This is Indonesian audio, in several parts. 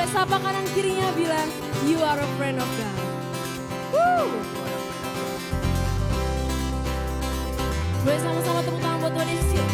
Boleh sapa kanan kirinya bilang, you are a friend of God. Woo! Boleh sama-sama tepuk tangan buat Tuhan Yesus yuk.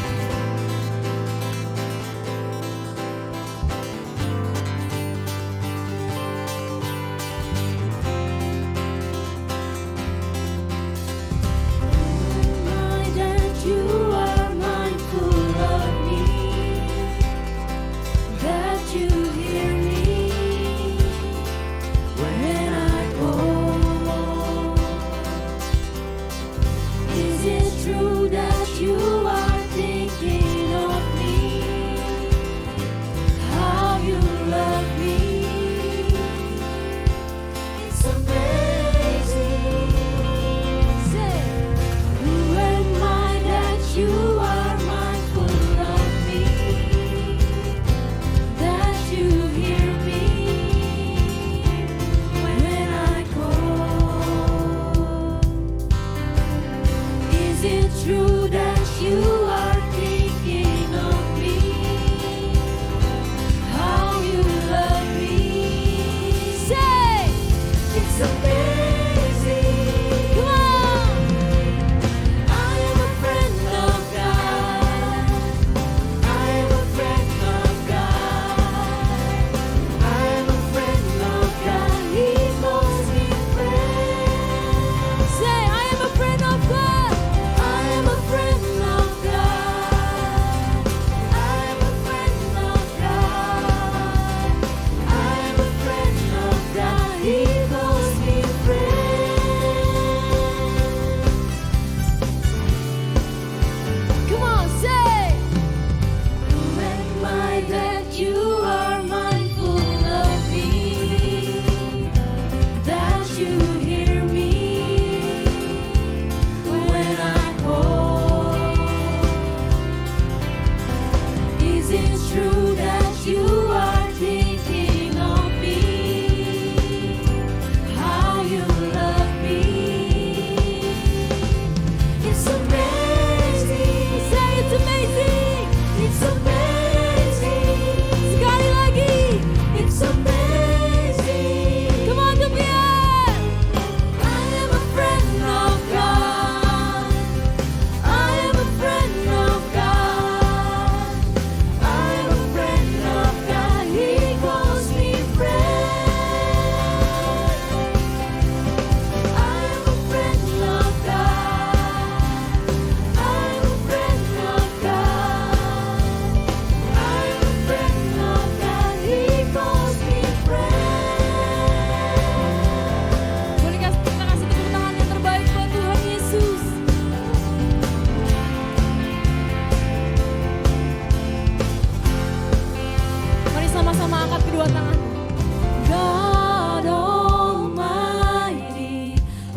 Sama-sama angkat kedua tangan. God Almighty,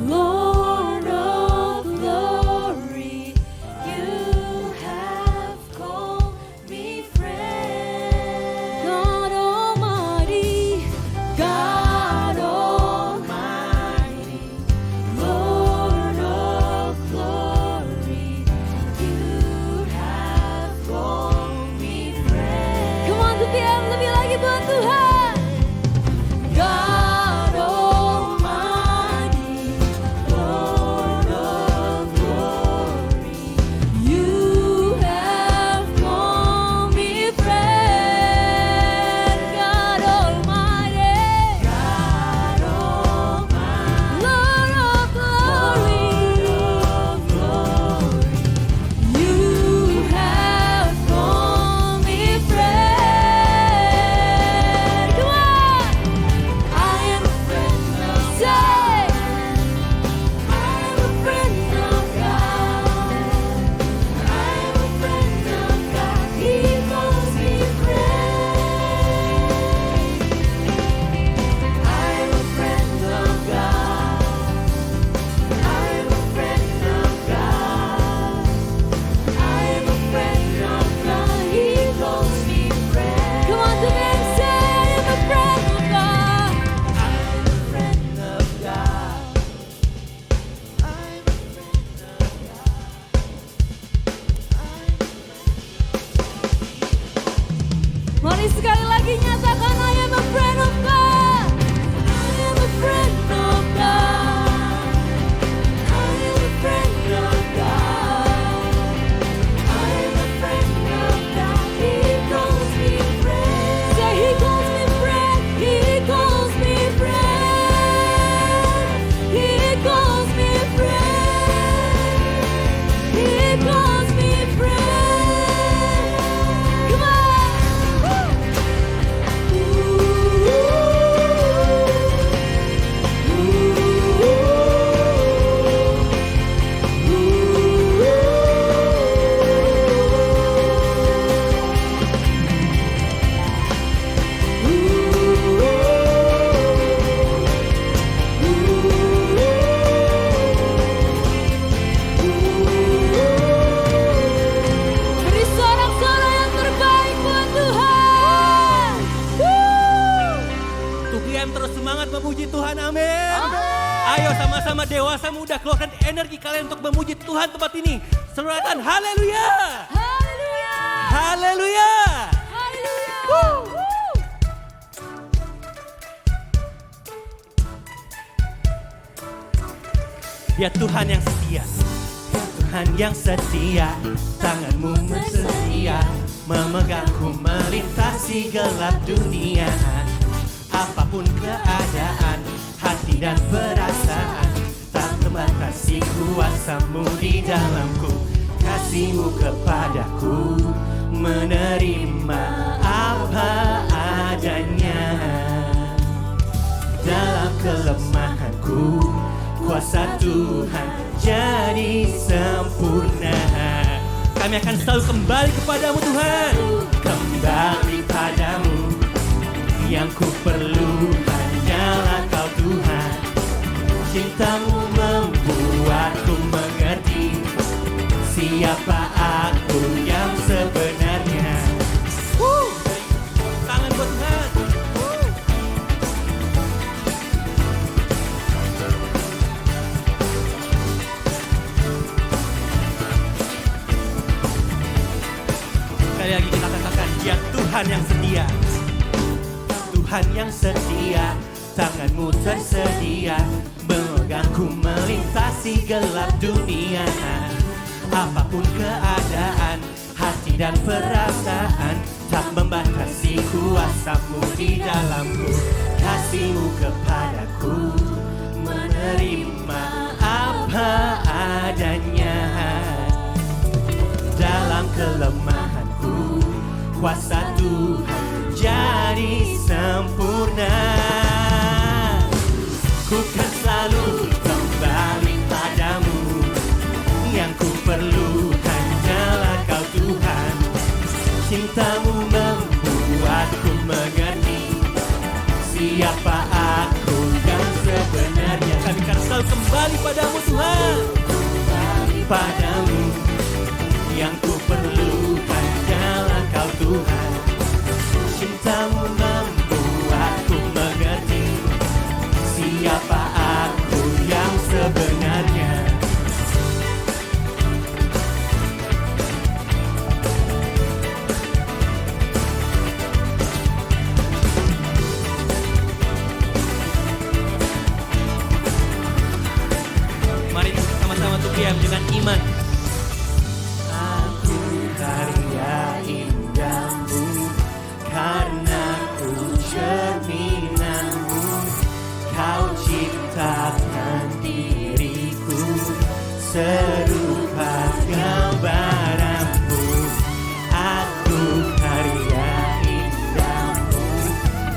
Lord of glory, you have called me friend. God Almighty, God Almighty, Lord of glory, you have called me friend. Come on, lebih lagi buat Tuhan. God Almighty, Lord of glory, you have called me friend. God Almighty, God Almighty, Lord of glory, you have called me friend. Come on! I am a friend of God. I am a friend of God. I am a friend of God. He calls me friend. I am a friend of God. I am a friend of God. I am a friend of God. He calls me friend. Come on, the man say, I am a friend of God. I am a friend of God. I am a friend of God. Mari sekali lagi nyatakan I am a friend of Tuhan, amin. Ayo sama-sama dewasa muda keluarkan energi kalian untuk memuji Tuhan tempat ini. Sorakan haleluya. Haleluya. Haleluya. Haleluya. Dia Tuhan yang setia, Tuhan yang setia, tanganmu bersedia, memegangku melintasi gelap dunia. Apapun keadaan, hati dan perasaan, tak terbatasi kuasamu di dalamku. Kasihmu kepadaku, menerima apa adanya. Dalam kelemahanku, kuasa Tuhan jadi sempurna. Kami akan selalu kembali kepadamu Tuhan. Kembali padamu, yang ku perlu hanyalah Kau Tuhan. Cintamu membuatku mengerti siapa aku yang sebenarnya. Tangan buat Tuhan. Sekali lagi kita katakan, dia Tuhan yang setia. Tuhan yang setia, tanganmu tersedia, memegangku melintasi gelap dunia. Apapun keadaan, hati dan perasaan, tak membatasi kuasamu di dalamku. Kasihmu kepadaku, menerima apa adanya. Dalam kelemahanku, kuasa Tuhan jadi sempurna. Ku kan selalu kembali padamu, yang ku perlu hanyalah Kau Tuhan. Cintamu membuatku mengerti siapa aku yang sebenarnya. Kami akan selalu kembali padamu Tuhan. Kembali padamu, yang ku perlu hanyalah Kau Tuhan. Cintamu membuatku mengerti siapa aku yang sebenarnya. Mari sama-sama untuk diam dengan iman. Aku karya indahmu, karena ku cerminanmu. Kau ciptakan diriku serupa gambaranmu. Aku karya indahmu,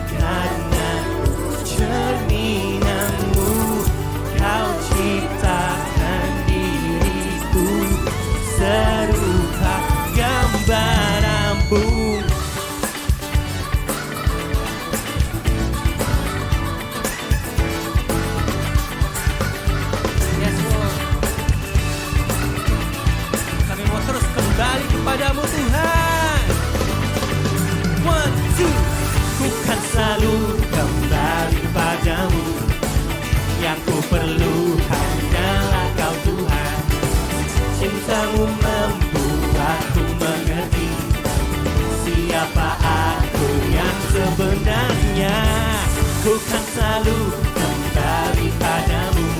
karena ku cerminanmu. Kau ciptakan diriku serupa gambaranmu. Yes Lord, kami mau terus kembali kepadamu Tuhan. One, two. Ku kan selalu kembali padamu, yang ku perlu hanyalah Kau Tuhan. Cintamu membuatku mengerti siapa aku yang sebenarnya. Ku kan selalu kembali padamu,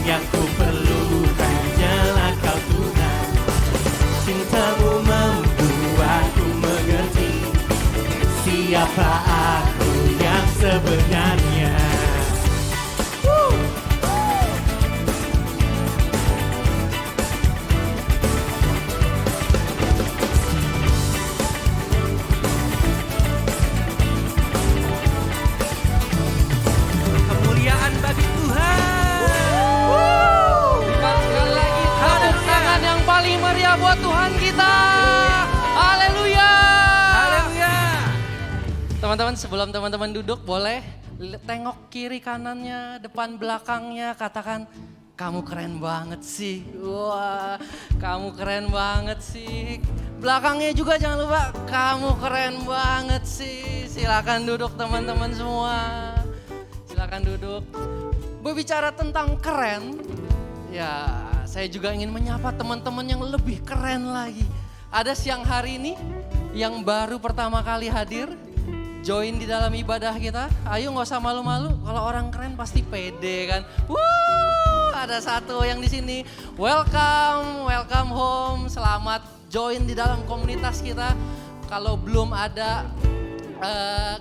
yang ku perlu hanyalah Kau Tuhan. Cintamu membuatku mengerti siapa aku yang sebenarnya. Kemuliaan bagi Tuhan. Sekali lagi tepuk tangan yang paling meriah buat Tuhan kita. Haleluya. Haleluya. Teman-teman, sebelum teman-teman duduk boleh tengok kiri kanannya, depan belakangnya, katakan kamu keren banget sih. Wah, kamu keren banget sih. Belakangnya juga jangan lupa, kamu keren banget sih. Silakan duduk teman-teman semua. Silakan silakan duduk. Berbicara tentang keren, ya saya juga ingin menyapa teman-teman yang lebih keren lagi. Ada siang hari ini yang baru pertama kali hadir, join di dalam ibadah kita. Ayo nggak usah malu-malu, kalau orang keren pasti pede kan. Ada satu yang di sini. Welcome home. Selamat join di dalam komunitas kita. Kalau belum ada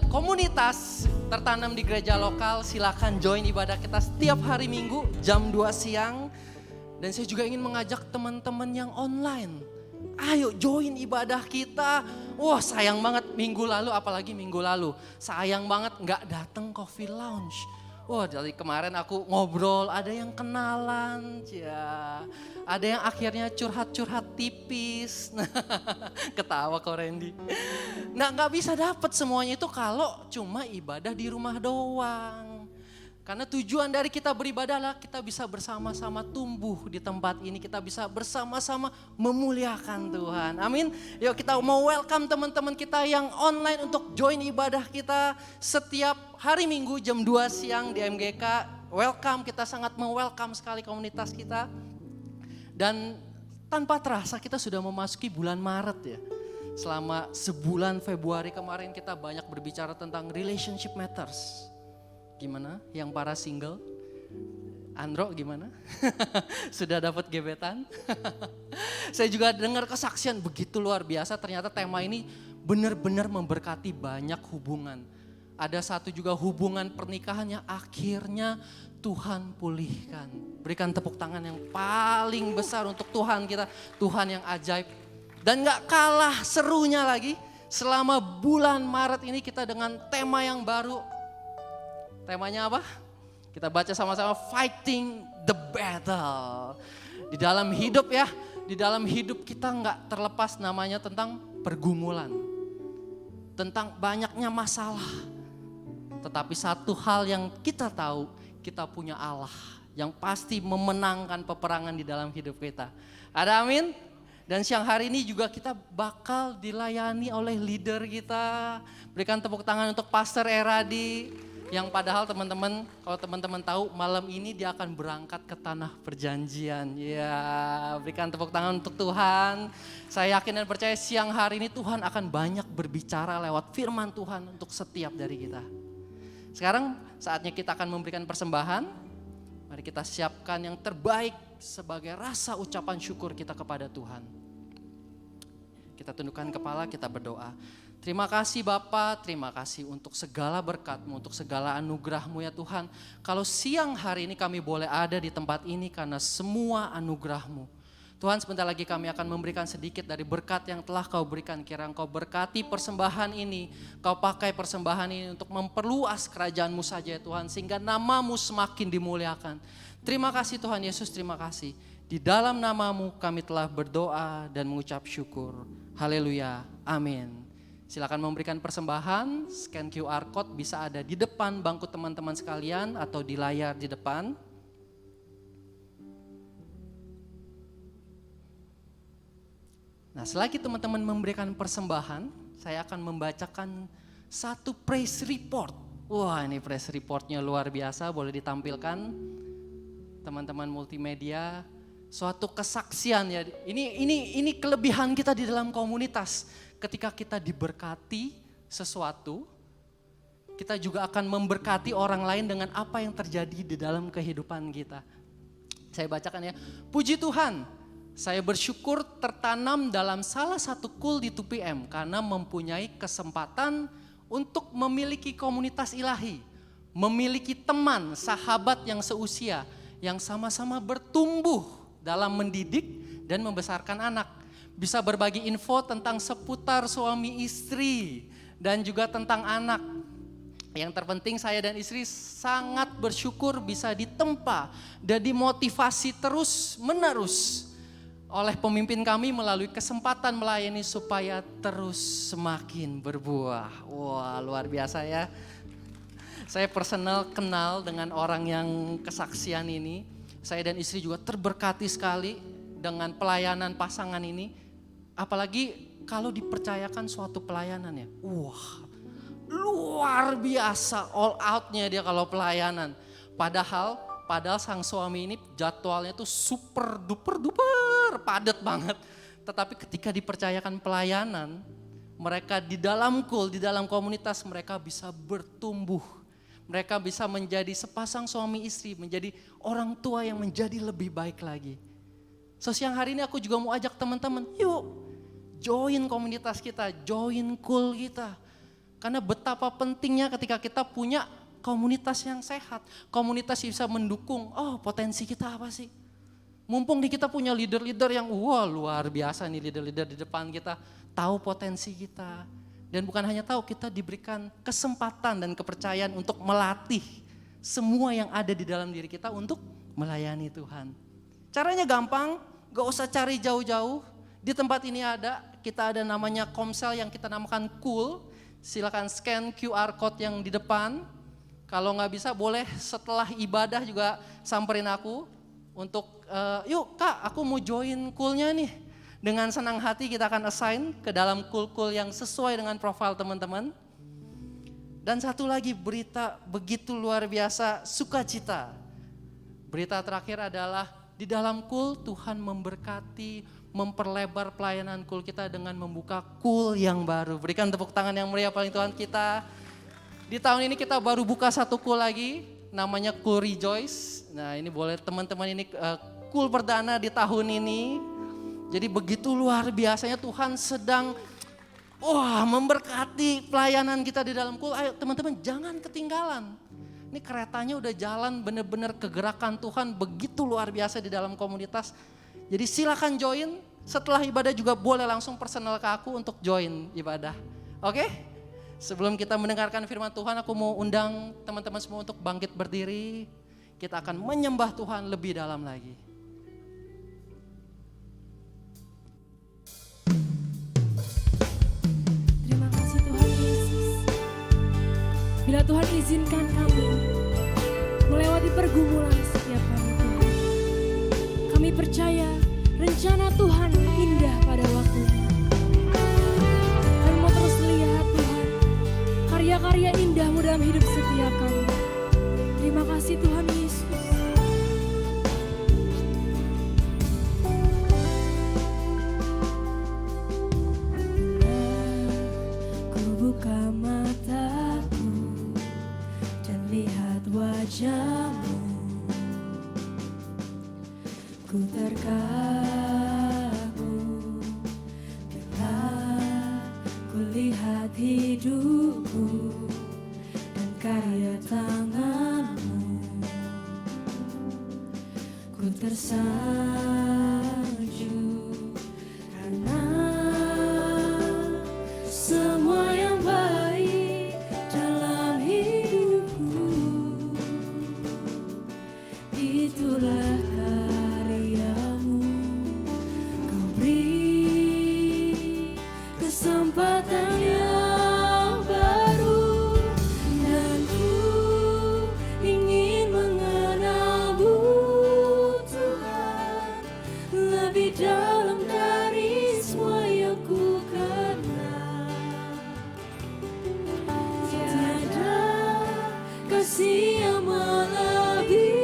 komunitas tertanam di gereja lokal, silakan join ibadah kita setiap hari Minggu jam 2 siang. Dan saya juga ingin mengajak teman-teman yang online. Ayo join ibadah kita. Wah sayang banget minggu lalu, apalagi minggu lalu. Sayang banget gak datang Coffee Lounge. Wah dari kemarin aku ngobrol, ada yang kenalan, ya. Ada yang akhirnya curhat-curhat tipis. Ketawa kok Randy. Nah gak bisa dapet semuanya itu kalau cuma ibadah di rumah doang. Karena tujuan dari kita beribadah adalah kita bisa bersama-sama tumbuh di tempat ini. Kita bisa bersama-sama memuliakan Tuhan. Amin. Yuk kita mau welcome teman-teman kita yang online untuk join ibadah kita setiap hari Minggu jam 2 siang di MGK. Welcome, kita sangat welcome sekali komunitas kita. Dan tanpa terasa kita sudah memasuki bulan Maret ya. Selama sebulan Februari kemarin kita banyak berbicara tentang relationship matters. Gimana yang para single? Andro gimana? Sudah dapat gebetan? Saya juga dengar kesaksian begitu luar biasa, ternyata tema ini benar-benar memberkati banyak hubungan. Ada satu juga hubungan pernikahan yang akhirnya Tuhan pulihkan. Berikan tepuk tangan yang paling besar untuk Tuhan kita, Tuhan yang ajaib. Dan gak kalah serunya lagi, selama bulan Maret ini kita dengan tema yang baru. Temanya apa? Kita baca sama-sama, fighting the battle. Di dalam hidup ya, di dalam hidup kita gak terlepas namanya tentang pergumulan. Tentang banyaknya masalah. Tetapi satu hal yang kita tahu, kita punya Allah yang pasti memenangkan peperangan di dalam hidup kita. Ada amin? Dan siang hari ini juga kita bakal dilayani oleh leader kita. Berikan tepuk tangan untuk Pastor Eradi. Yang padahal teman-teman, kalau teman-teman tahu malam ini dia akan berangkat ke tanah perjanjian. Ya, berikan tepuk tangan untuk Tuhan. Saya yakin dan percaya siang hari ini Tuhan akan banyak berbicara lewat firman Tuhan untuk setiap dari kita. Sekarang saatnya kita akan memberikan persembahan. Mari kita siapkan yang terbaik sebagai rasa ucapan syukur kita kepada Tuhan. Kita tundukkan kepala, kita berdoa. Terima kasih Bapa, terima kasih untuk segala berkat-Mu, untuk segala anugerah-Mu ya Tuhan. Kalau siang hari ini kami boleh ada di tempat ini karena semua anugerah-Mu. Tuhan sebentar lagi kami akan memberikan sedikit dari berkat yang telah Kau berikan. Kira Engkau berkati persembahan ini, Kau pakai persembahan ini untuk memperluas kerajaan-Mu saja ya Tuhan. Sehingga nama-Mu semakin dimuliakan. Terima kasih Tuhan Yesus, terima kasih. Di dalam nama-Mu kami telah berdoa dan mengucap syukur. Haleluya, amin. Silakan memberikan persembahan, scan QR code bisa ada di depan bangku teman-teman sekalian atau di layar di depan. Nah, selagi teman-teman memberikan persembahan, saya akan membacakan satu praise report. Wah, ini praise reportnya luar biasa, boleh ditampilkan teman-teman multimedia. Suatu kesaksian ya. Ini kelebihan kita di dalam komunitas. Ketika kita diberkati sesuatu, kita juga akan memberkati orang lain dengan apa yang terjadi di dalam kehidupan kita. Saya bacakan ya. Puji Tuhan, saya bersyukur tertanam dalam salah satu cool di 2PM karena mempunyai kesempatan untuk memiliki komunitas ilahi, memiliki teman, sahabat yang seusia, yang sama-sama bertumbuh dalam mendidik dan membesarkan anak. Bisa berbagi info tentang seputar suami istri dan juga tentang anak. Yang terpenting saya dan istri sangat bersyukur bisa ditempa dan dimotivasi terus menerus oleh pemimpin kami melalui kesempatan melayani supaya terus semakin berbuah. Wah, luar biasa ya. Saya personal kenal dengan orang yang kesaksian ini. Saya dan istri juga terberkati sekali dengan pelayanan pasangan ini. Apalagi kalau dipercayakan suatu pelayanan ya. Wah, luar biasa all outnya dia kalau pelayanan. Padahal sang suami ini jadwalnya tuh super duper padat banget. Tetapi ketika dipercayakan pelayanan, mereka di dalam di dalam komunitas mereka bisa bertumbuh. Mereka bisa menjadi sepasang suami istri, menjadi orang tua yang menjadi lebih baik lagi. So siang hari ini aku juga mau ajak teman-teman, yuk join komunitas kita, join cool kita. Karena betapa pentingnya ketika kita punya komunitas yang sehat, komunitas yang bisa mendukung, potensi kita apa sih? Mumpung di kita punya leader-leader yang luar biasa nih, leader-leader di depan kita, tahu potensi kita. Dan bukan hanya tahu, kita diberikan kesempatan dan kepercayaan untuk melatih semua yang ada di dalam diri kita untuk melayani Tuhan. Caranya gampang, gak usah cari jauh-jauh. Di tempat ini kita ada namanya Komsel yang kita namakan Cool. Silakan scan QR code yang di depan. Kalau gak bisa boleh setelah ibadah juga samperin aku. Untuk yuk Kak, aku mau join Coolnya nih. Dengan senang hati kita akan assign ke dalam Cool yang sesuai dengan profil teman-teman. Dan satu lagi berita begitu luar biasa, sukacita. Berita terakhir adalah di dalam Cool Tuhan memberkati, memperlebar pelayanan Cool kita dengan membuka Cool yang baru. Berikan tepuk tangan yang meriah paling Tuhan kita. Di tahun ini kita baru buka satu Cool lagi, namanya Cool Rejoice. Nah ini boleh teman-teman, ini Cool perdana di tahun ini. Jadi begitu luar biasanya Tuhan sedang memberkati pelayanan kita di dalam Cool. Ayo teman-teman jangan ketinggalan. Ini keretanya udah jalan, bener-bener kegerakan Tuhan begitu luar biasa di dalam komunitas. Jadi silakan join, setelah ibadah juga boleh langsung personal ke aku untuk join ibadah. Oke? Sebelum kita mendengarkan firman Tuhan, aku mau undang teman-teman semua untuk bangkit berdiri. Kita akan menyembah Tuhan lebih dalam lagi. Terima kasih Tuhan Yesus. Bila Tuhan izinkan kami melewati pergumulan setiap hari Tuhan, kami percaya rencana Tuhan indah pada waktunya. Kami mau terus lihat Tuhan, karya-karya indah-Mu dalam hidup setiap kami. Terima kasih Tuhan Yesus. Ku buka mataku dan lihat wajah-Mu, ku terkagum bila ku lihat hidupku dan karya tangan-Mu. Ku tersanjung karena semua yang baik dalam hidupku, itulah karya-Mu. Kau beri kesempatan yang baru, dan ku ingin mengenal-Mu Tuhan lebih dalam dari semua yang ku kenal. Tiada kasih yang melebihi-Mu.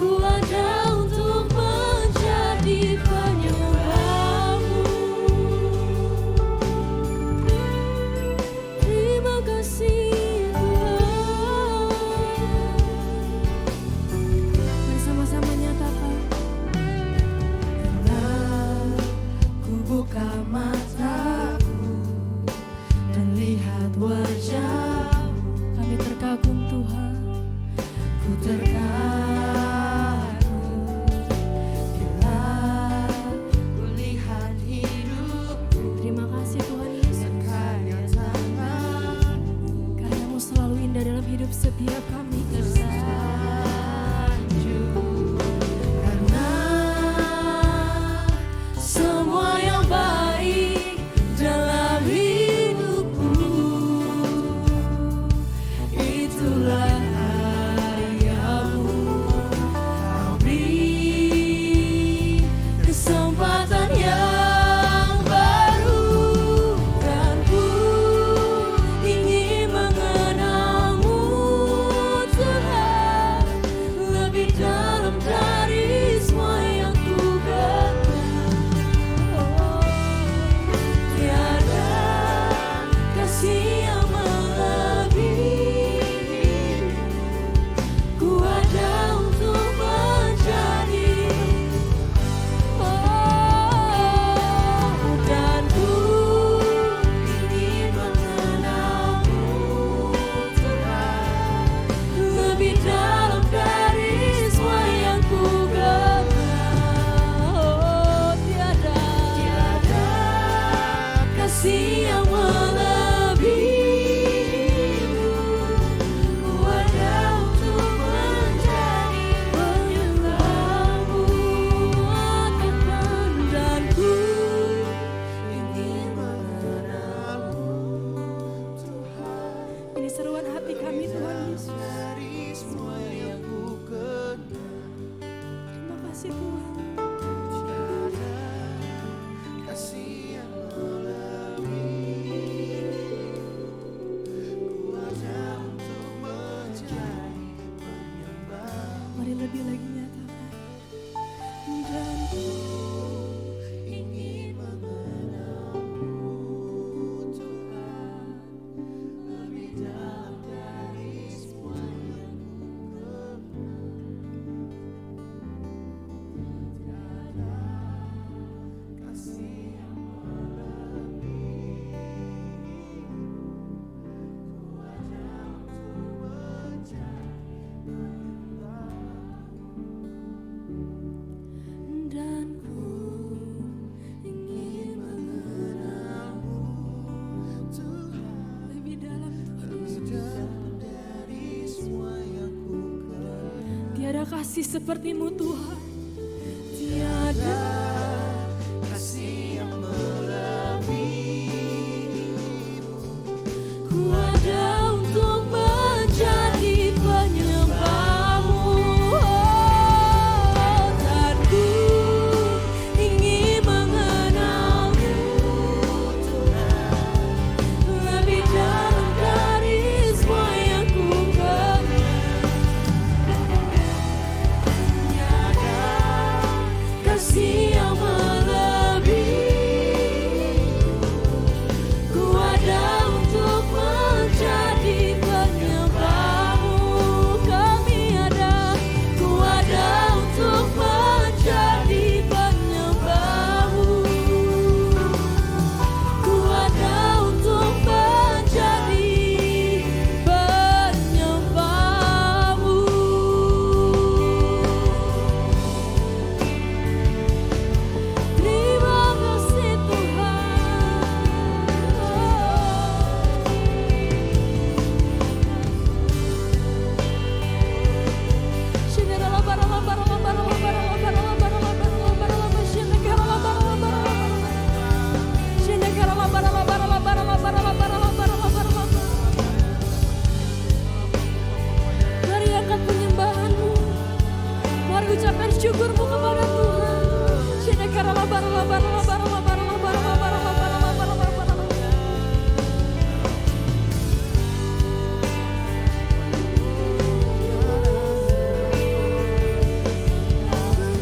Ku ada untuk menjadi penyembah-Mu. Terima kasih Tuhan. Bersama-sama nyatakan. Bila ku buka mataku dan lihat wajah-Mu, kasih yang melebihimu. Ku ada untuk menjadi penyembahmu akan dan ku ingin mengenalmu Tuhan. Ini seruan hati kami Tuhan Yesus. Terima kasih Tuhan. Mari lebih lagi nyatakan. Dan ku ingin mengenalmu Tuhan lebih dalam dari semua yang ku dan ku ingin mengenalmu Tuhan lebih dalam dari semua yang ku kenal. Tiada kasih sepertimu Tuhan. Tiada kasih yang melebihimu. Ku ada untuk menjadi penyembahmu. Dan ku ingin mengenalmu Tuhan lebih dalam dari semua yang ku kenal. Tiada kasih yang melebihimu. Ku ada untuk menjadi penyembahmu. Kami ada, ku ada untuk menjadi penyembahmu. Ku ada untuk menjadi penyembahmu. Terima kasih Mari angkat penyembahanmu. Mari ucapkan syukurmu kepada Tuhan.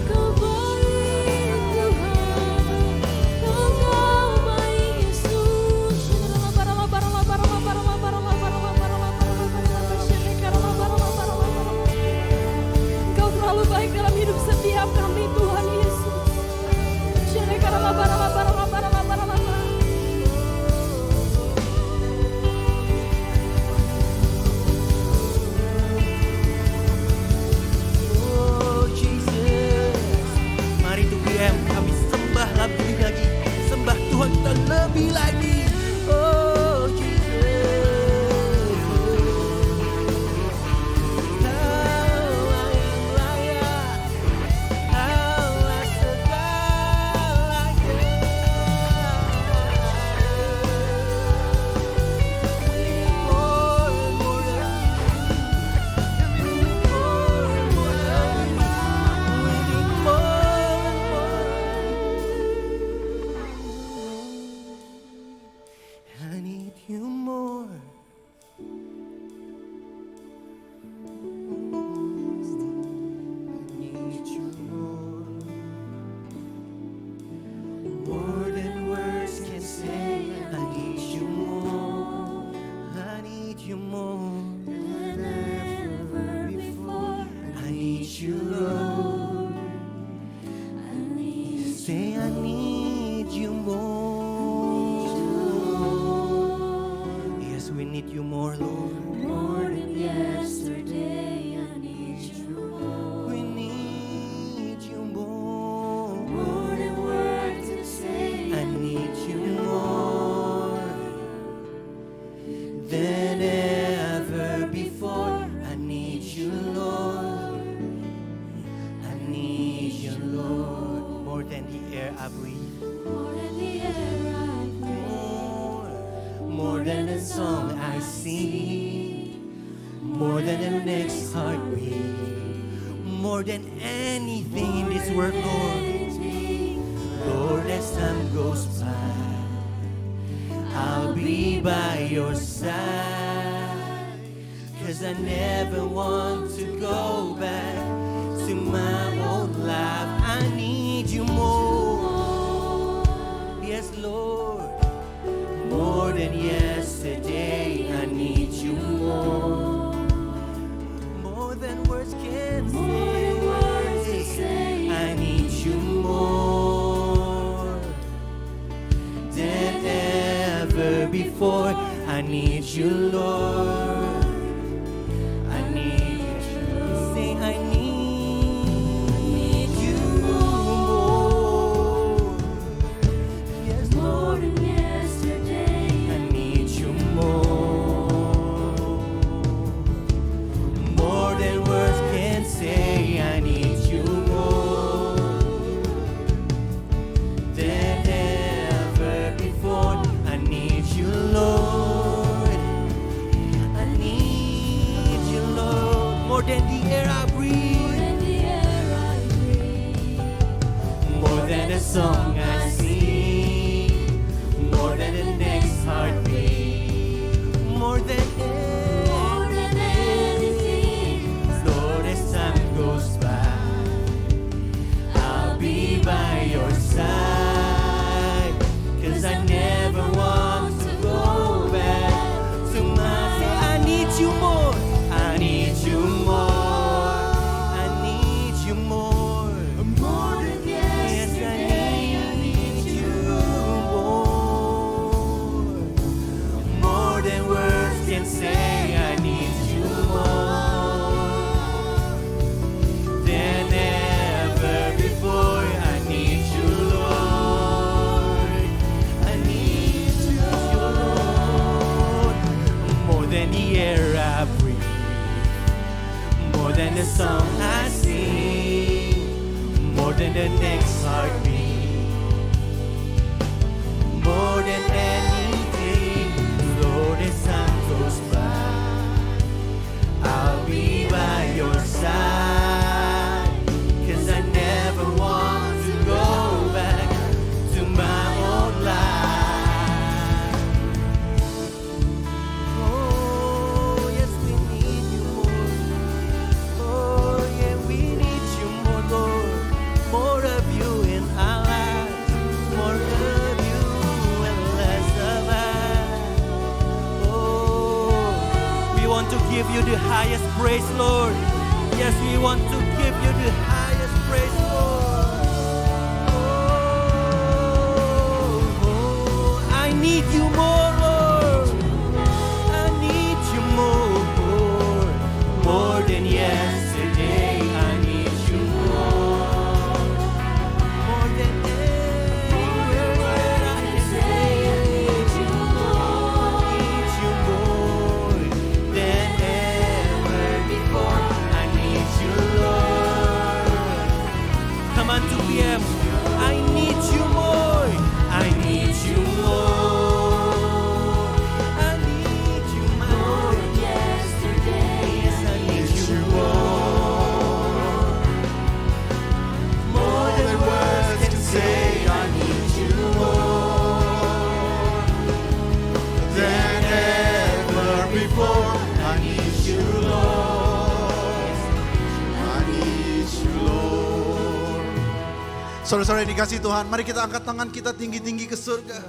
Kau baik Tuhan, Engkau baik Yesus. Engkau terlalu baik dalam hidup setiap kami Tuhan Yesus. Oh Jesus, mari Tuhan kami sembah lebih lagi, sembah Tuhan kita lebih lagi. Oh Jesus, Kaulah yang layak, Kaulah segalanya. More and more I need you more. I need you more. More than words can say. I need you more. I need you more than ever before. I need you, Lord. Say I need you more. than ever before. I need you, Lord. I need you, Lord. More than the air I breathe. More than the air I breathe. More than the song I sing. More than the next heartbeat. More than anything in this world, Lord. Lord, as time goes by, I'll be by your side. 'Cause I never want to go back to my old life. I need you more. Yes, Lord. More than yesterday, I need you more. More than words can say. I need you more than ever before. I need you, Lord. I need you. Say, I need you more. Yes, More than yesterday. I need you more. More than words can say. I need you more than ever before. I need you, Lord. I need you, Lord. More than the air I More breathe. than the air I breathe. More than the song I sing. More than the next heartbeat. More than More than anything. Lord, as time goes by, I'll be by your side. 'Cause I never want to go back to my. Say, I need you more. I need you more. I need you more. More than Yes, yesterday. I need you more. More than words can say. I need you more than ever before. I need you, Lord. I need you, Lord. More than the air I breathe. More than the song I sing. More than the next heartbeat. More than anything, Lord, as time goes by, I'll be by your side. 'Cause I never want to go back to my old life. Oh, yes, we need you more. Oh, yeah, we need you more, Lord. More of you in our lives. More of you and less of us. Oh, we want to give you the highest praise, Lord. Yes, we want to give you the highest praise, Lord. Oh, I need you more, Lord. I need you more. More than yesterday, I need you more. More than anywhere I can say, I need you more. Need you more than ever before. I need you, Lord. Come on, 2 p.m. I need you more. I need you more. I need you more than yesterday. Yes, I need you more. More than words can say. I need you more than ever before. I need you, Lord. I need you, Lord. Saudara-saudara yang dikasih Tuhan, mari kita angkat tangan kita tinggi-tinggi ke surga.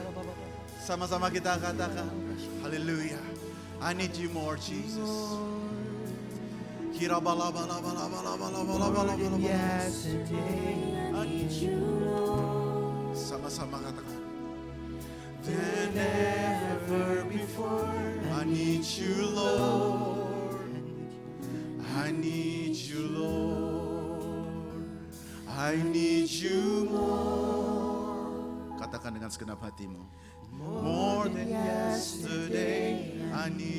Sama-sama kita katakan, haleluya. I need you more, Jesus. Kira bala bala bala bala bala bala bala bala. Yesterday, I need you, Lord. Sama-sama katakan. Than ever before. I need you, Lord. I need you, Lord. I need you more. Katakan dengan segenap hatimu. More than yesterday, I need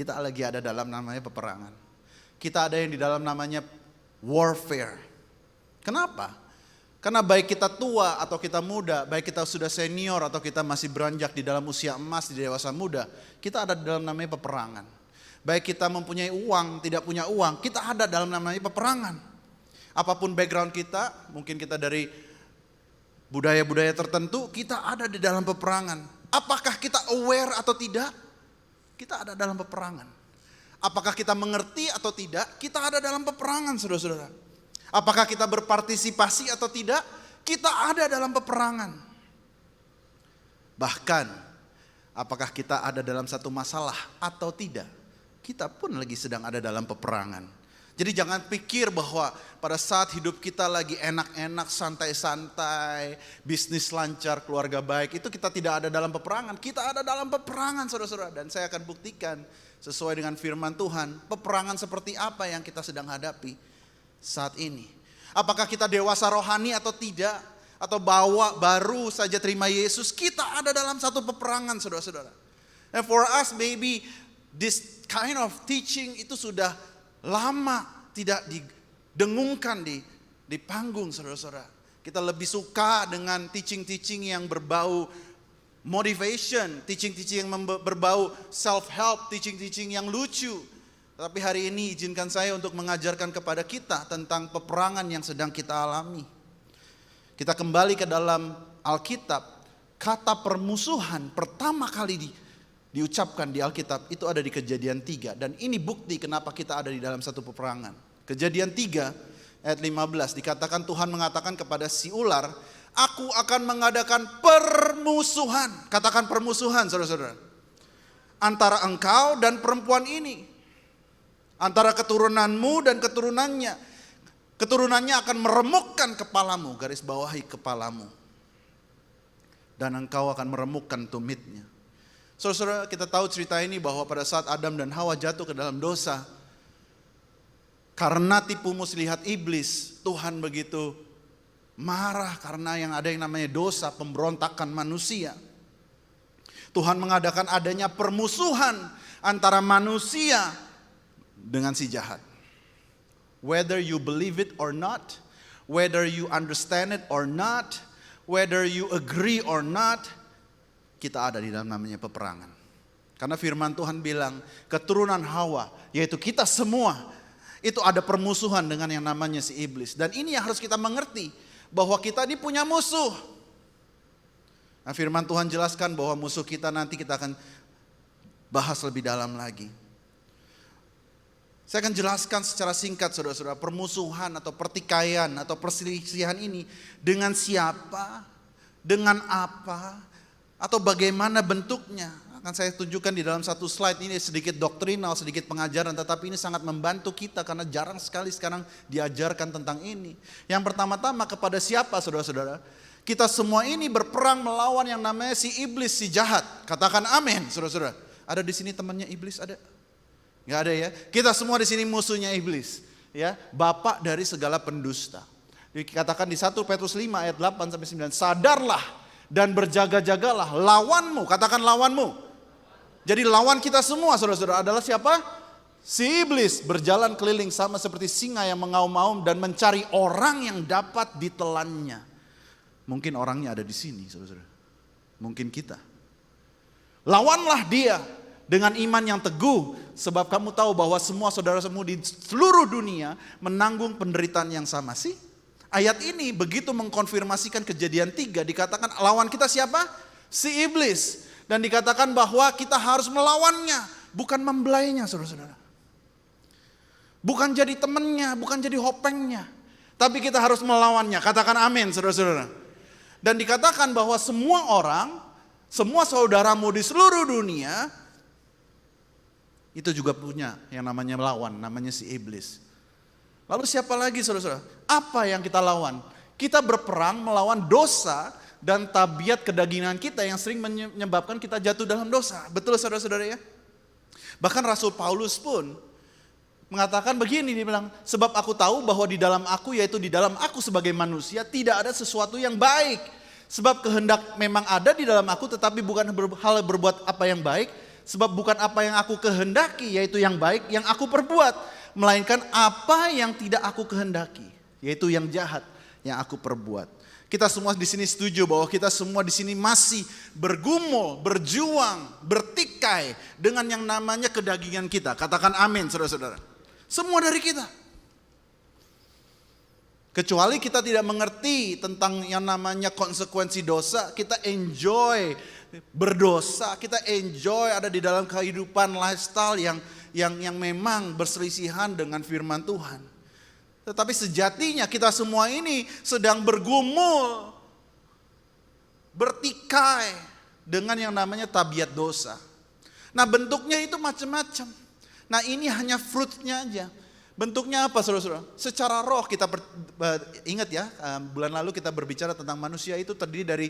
Kita lagi ada dalam namanya peperangan. Kita ada yang di dalam namanya warfare. Kenapa? Karena baik kita tua atau kita muda, baik kita sudah senior atau kita masih beranjak di dalam usia emas, di dewasa muda, kita ada di dalam namanya peperangan. Baik kita mempunyai uang, tidak punya uang, kita ada dalam namanya peperangan. Apapun background kita, mungkin kita dari budaya-budaya tertentu, kita ada di dalam peperangan. Apakah kita aware atau tidak? Kita ada dalam peperangan. Apakah kita mengerti atau tidak? Kita ada dalam peperangan, saudara-saudara. Apakah kita berpartisipasi atau tidak? Kita ada dalam peperangan. Bahkan, apakah kita ada dalam satu masalah atau tidak? Kita pun lagi sedang ada dalam peperangan. Jadi jangan pikir bahwa pada saat hidup kita lagi enak-enak, santai-santai, bisnis lancar, keluarga baik, itu kita tidak ada dalam peperangan. Kita ada dalam peperangan, saudara-saudara. Dan saya akan buktikan sesuai dengan firman Tuhan, peperangan seperti apa yang kita sedang hadapi saat ini. Apakah kita dewasa rohani atau tidak, atau baru saja terima Yesus, kita ada dalam satu peperangan, saudara-saudara. And for us maybe this kind of teaching itu sudah lama tidak didengungkan di panggung, saudara-saudara. Kita lebih suka dengan teaching-teaching yang berbau motivation, teaching-teaching yang berbau self-help, teaching-teaching yang lucu. Tapi hari ini izinkan saya untuk mengajarkan kepada kita tentang peperangan yang sedang kita alami. Kita kembali ke dalam Alkitab, kata permusuhan pertama kali diucapkan di Alkitab itu ada di Kejadian 3. Dan ini bukti kenapa kita ada di dalam satu peperangan. Kejadian 3 ayat 15 dikatakan Tuhan mengatakan kepada si ular, aku akan mengadakan permusuhan. Katakan permusuhan, saudara-saudara. Antara engkau dan perempuan ini. Antara keturunanmu dan keturunannya. Keturunannya akan meremukkan kepalamu, garis bawahi kepalamu. Dan engkau akan meremukkan tumitnya. Saudara-saudara, kita tahu cerita ini bahwa pada saat Adam dan Hawa jatuh ke dalam dosa, karena tipu muslihat iblis, Tuhan begitu marah karena yang namanya dosa, pemberontakan manusia. Tuhan mengadakan adanya permusuhan antara manusia dengan si jahat. Whether you believe it or not, whether you understand it or not, whether you agree or not, kita ada di dalam namanya peperangan. Karena firman Tuhan bilang keturunan Hawa, yaitu kita semua, itu ada permusuhan dengan yang namanya si iblis. Dan ini yang harus kita mengerti, bahwa kita ini punya musuh. Nah, firman Tuhan jelaskan bahwa musuh kita nanti kita akan bahas lebih dalam lagi. Saya akan jelaskan secara singkat, saudara-saudara, permusuhan atau pertikaian atau perselisihan ini dengan siapa, dengan apa, atau bagaimana bentuknya. Akan saya tunjukkan di dalam satu slide ini sedikit doktrinal, sedikit pengajaran, tetapi ini sangat membantu kita karena jarang sekali sekarang diajarkan tentang ini. Yang pertama-tama kepada siapa, saudara-saudara? Kita semua ini berperang melawan yang namanya si iblis, si jahat. Katakan amin, saudara-saudara. Ada di sini temannya iblis, ada? Gak ada ya. Kita semua di sini musuhnya iblis, ya, bapak dari segala pendusta. Dikatakan di 1 Petrus 5 ayat 8 sampai 9, sadarlah dan berjaga-jagalah lawanmu, katakan lawanmu. Jadi lawan kita semua, saudara-saudara, adalah siapa? Si iblis berjalan keliling sama seperti singa yang mengaum-aum dan mencari orang yang dapat ditelannya. Mungkin orangnya ada di sini, saudara-saudara. Mungkin kita. Lawanlah dia dengan iman yang teguh, sebab kamu tahu bahwa semua saudara-saudaramu di seluruh dunia menanggung penderitaan yang sama. Sih, ayat ini begitu mengkonfirmasikan Kejadian 3, dikatakan lawan kita siapa? Si iblis. Dan dikatakan bahwa kita harus melawannya, bukan membelainya, saudara-saudara. Bukan jadi temannya, bukan jadi hopengnya, tapi kita harus melawannya. Katakan amin, saudara-saudara. Dan dikatakan bahwa semua orang, semua saudaramu di seluruh dunia itu juga punya yang namanya melawan, namanya si iblis. Lalu siapa lagi, saudara-saudara? Apa yang kita lawan? Kita berperang melawan dosa dan tabiat kedagingan kita yang sering menyebabkan kita jatuh dalam dosa. Betul, saudara-saudara ya? Bahkan Rasul Paulus pun mengatakan begini, dia bilang, sebab aku tahu bahwa di dalam aku, yaitu di dalam aku sebagai manusia, tidak ada sesuatu yang baik. Sebab kehendak memang ada di dalam aku, tetapi bukan hal berbuat apa yang baik, Sebab bukan apa yang aku kehendaki, yaitu yang baik, yang aku perbuat. Melainkan apa yang tidak aku kehendaki, yaitu yang jahat, yang aku perbuat. Kita semua di sini setuju bahwa kita semua di sini masih bergumul, berjuang, bertikai dengan yang namanya kedagingan kita. Katakan amin, saudara-saudara. Semua dari kita. Kecuali kita tidak mengerti tentang yang namanya konsekuensi dosa, kita enjoy berdosa, kita enjoy ada di dalam kehidupan lifestyle yang memang berselisihan dengan firman Tuhan. Tetapi sejatinya kita semua ini sedang bergumul, bertikai dengan yang namanya tabiat dosa. Nah, bentuknya itu macam-macam. Nah, ini hanya fruitnya aja. Bentuknya apa, saudara-saudara? Secara roh kita ingat ya, bulan lalu kita berbicara tentang manusia itu terdiri dari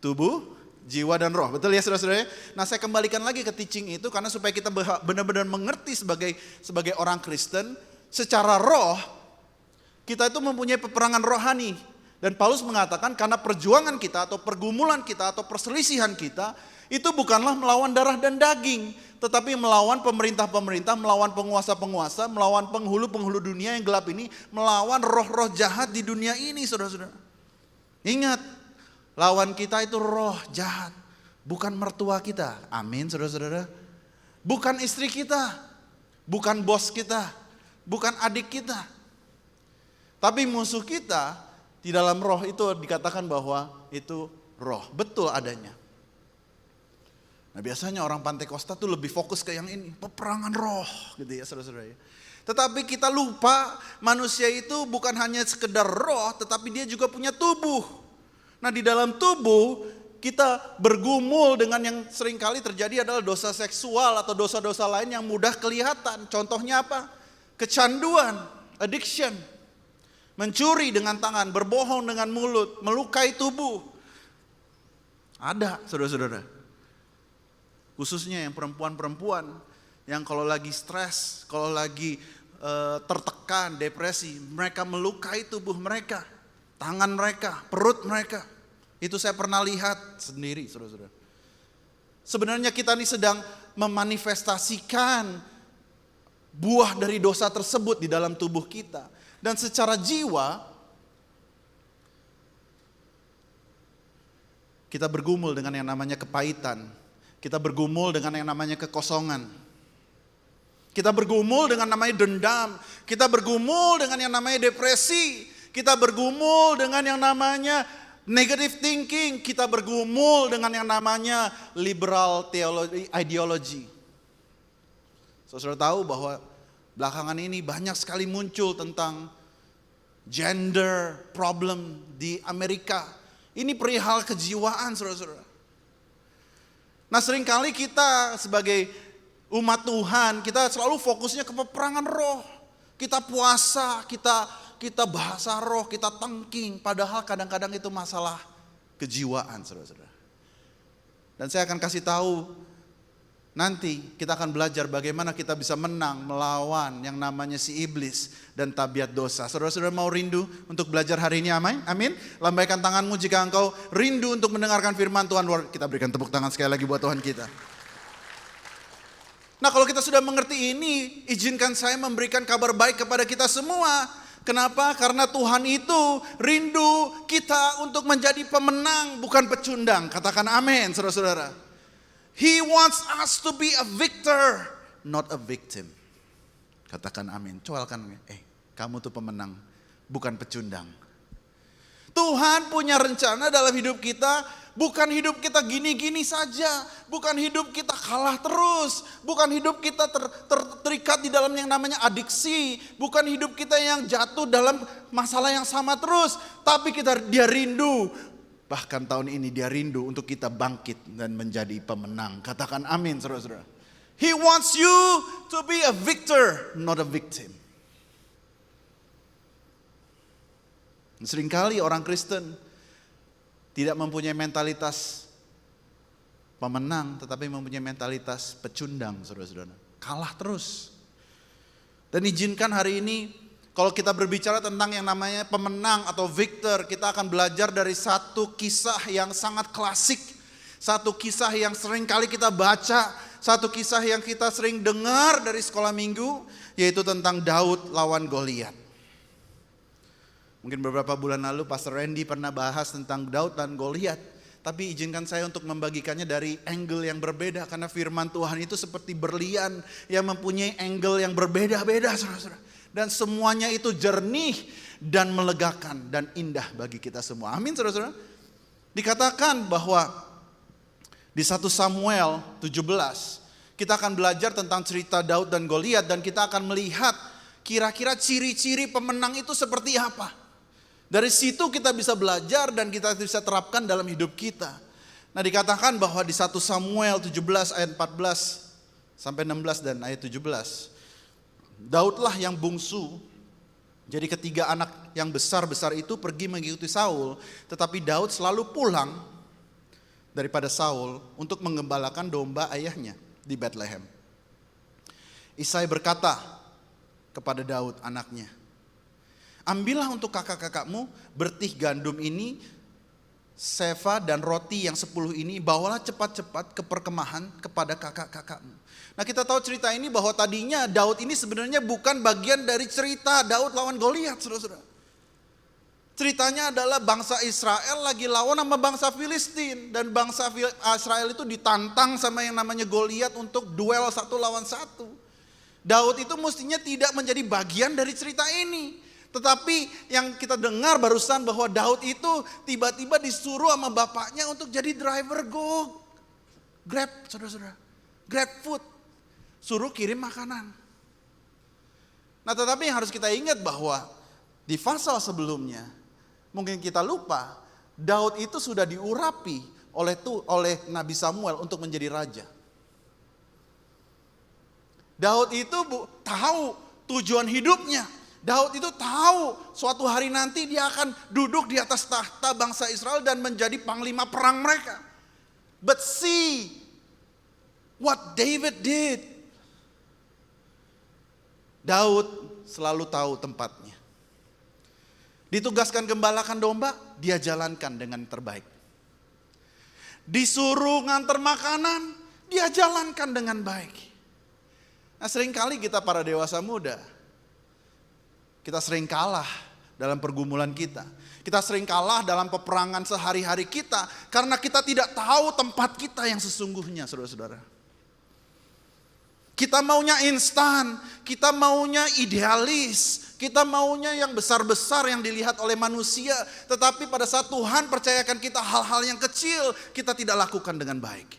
tubuh, jiwa dan roh. Betul ya, saudara-saudara? Nah, saya kembalikan lagi ke teaching itu karena supaya kita benar-benar mengerti sebagai orang Kristen, secara roh kita itu mempunyai peperangan rohani. Dan Paulus mengatakan karena perjuangan kita atau pergumulan kita atau perselisihan kita itu bukanlah melawan darah dan daging, tetapi melawan pemerintah-pemerintah, melawan penguasa-penguasa, melawan penghulu-penghulu dunia yang gelap ini, melawan roh-roh jahat di dunia ini, saudara-saudara. Ingat, lawan kita itu roh jahat, bukan mertua kita. Amin, saudara-saudara. Bukan istri kita, bukan bos kita, bukan adik kita. Tapi musuh kita di dalam roh itu dikatakan bahwa itu roh, betul adanya. Nah, biasanya orang Pantai Kosta tuh lebih fokus ke yang ini, peperangan roh gitu ya, saudara-saudara ya. Tetapi kita lupa manusia itu bukan hanya sekedar roh, tetapi dia juga punya tubuh. Nah, di dalam tubuh kita bergumul dengan yang seringkali terjadi adalah dosa seksual atau dosa-dosa lain yang mudah kelihatan. Contohnya apa? Kecanduan, addiction, mencuri dengan tangan, berbohong dengan mulut, melukai tubuh. Ada, saudara-saudara. Khususnya yang perempuan-perempuan yang kalau lagi stres, kalau lagi tertekan, depresi, mereka melukai tubuh mereka, tangan mereka, perut mereka. Itu saya pernah lihat sendiri, saudara-saudara. Sebenarnya kita ini sedang memanifestasikan buah dari dosa tersebut di dalam tubuh kita. Dan secara jiwa, kita bergumul dengan yang namanya kepahitan. Kita bergumul dengan yang namanya kekosongan. Kita bergumul dengan namanya dendam. Kita bergumul dengan yang namanya depresi. Kita bergumul dengan yang namanya negative thinking. Kita bergumul dengan yang namanya liberal ideology. Saudara tahu bahwa belakangan ini banyak sekali muncul tentang gender problem di Amerika. Ini perihal kejiwaan, saudara-saudara. Nah, seringkali kita sebagai umat Tuhan, kita selalu fokusnya ke peperangan roh. Kita puasa, kita bahasa roh, kita tengking. Padahal kadang-kadang itu masalah kejiwaan, saudara-saudara. Dan saya akan kasih tahu, nanti kita akan belajar bagaimana kita bisa menang melawan yang namanya si iblis dan tabiat dosa. Saudara-saudara mau rindu untuk belajar hari ini, amin? Amin. Lambaikan tanganmu jika engkau rindu untuk mendengarkan firman Tuhan. Kita berikan tepuk tangan sekali lagi buat Tuhan kita. Nah, kalau kita sudah mengerti ini, izinkan saya memberikan kabar baik kepada kita semua. Kenapa? Karena Tuhan itu rindu kita untuk menjadi pemenang, bukan pecundang. Katakan amin, saudara-saudara. He wants us to be a victor, not a victim. Katakan amin. Coelkan, kamu tuh pemenang, bukan pecundang. Tuhan punya rencana dalam hidup kita, bukan hidup kita gini-gini saja, bukan hidup kita kalah terus, bukan hidup kita terikat di dalam yang namanya adiksi, bukan hidup kita yang jatuh dalam masalah yang sama terus, tapi dia rindu. Bahkan tahun ini dia rindu untuk kita bangkit dan menjadi pemenang. Katakan amin, saudara-saudara. He wants you to be a victor, not a victim. Seringkali orang Kristen tidak mempunyai mentalitas pemenang, tetapi mempunyai mentalitas pecundang, saudara-saudara. Kalah terus. Dan izinkan hari ini, kalau kita berbicara tentang yang namanya pemenang atau victor, kita akan belajar dari satu kisah yang sangat klasik. Satu kisah yang sering kali kita baca, satu kisah yang kita sering dengar dari sekolah minggu, yaitu tentang Daud lawan Goliat. Mungkin beberapa bulan lalu Pastor Randy pernah bahas tentang Daud dan Goliat. Tapi izinkan saya untuk membagikannya dari angle yang berbeda. Karena firman Tuhan itu seperti berlian yang mempunyai angle yang berbeda-beda, saudara-saudara. Dan semuanya itu jernih dan melegakan dan indah bagi kita semua. Amin, saudara-saudara. Dikatakan bahwa di 1 Samuel 17 kita akan belajar tentang cerita Daud dan Goliat, dan kita akan melihat kira-kira ciri-ciri pemenang itu seperti apa. Dari situ kita bisa belajar dan kita bisa terapkan dalam hidup kita. Nah, dikatakan bahwa di 1 Samuel 17 ayat 14 sampai 16 dan ayat 17. Daudlah yang bungsu. Jadi ketiga anak yang besar-besar itu pergi mengikuti Saul, tetapi Daud selalu pulang daripada Saul untuk menggembalakan domba ayahnya di Bethlehem. Isai berkata kepada Daud anaknya, ambillah untuk kakak-kakakmu bertih gandum ini, sefa dan roti yang 10 ini, bawalah cepat-cepat ke perkemahan kepada kakak-kakakmu. Nah, kita tahu cerita ini bahwa tadinya Daud ini sebenarnya bukan bagian dari cerita Daud lawan Goliat, saudara-saudara. Ceritanya adalah bangsa Israel lagi lawan sama bangsa Filistin. Dan bangsa Israel itu ditantang sama yang namanya Goliat untuk duel 1 lawan 1. Daud itu mestinya tidak menjadi bagian dari cerita ini. Tetapi yang kita dengar barusan bahwa Daud itu tiba-tiba disuruh sama bapaknya untuk jadi driver Grab, saudara-saudara. Grab food. Suruh kirim makanan. Nah, tetapi yang harus kita ingat bahwa di pasal sebelumnya, mungkin kita lupa, Daud itu sudah diurapi oleh Nabi Samuel untuk menjadi raja. Daud itu tahu tujuan hidupnya. Daud itu tahu suatu hari nanti dia akan duduk di atas tahta bangsa Israel dan menjadi panglima perang mereka. But see what David did. Daud selalu tahu tempatnya. Ditugaskan gembalakan domba, dia jalankan dengan terbaik. Disuruh nganter makanan, dia jalankan dengan baik. Nah, seringkali kita para dewasa muda, kita sering kalah dalam pergumulan kita. Kita sering kalah dalam peperangan sehari-hari kita karena kita tidak tahu tempat kita yang sesungguhnya, saudara-saudara. Kita maunya instan, kita maunya idealis, kita maunya yang besar-besar yang dilihat oleh manusia. Tetapi pada saat Tuhan percayakan kita hal-hal yang kecil, kita tidak lakukan dengan baik.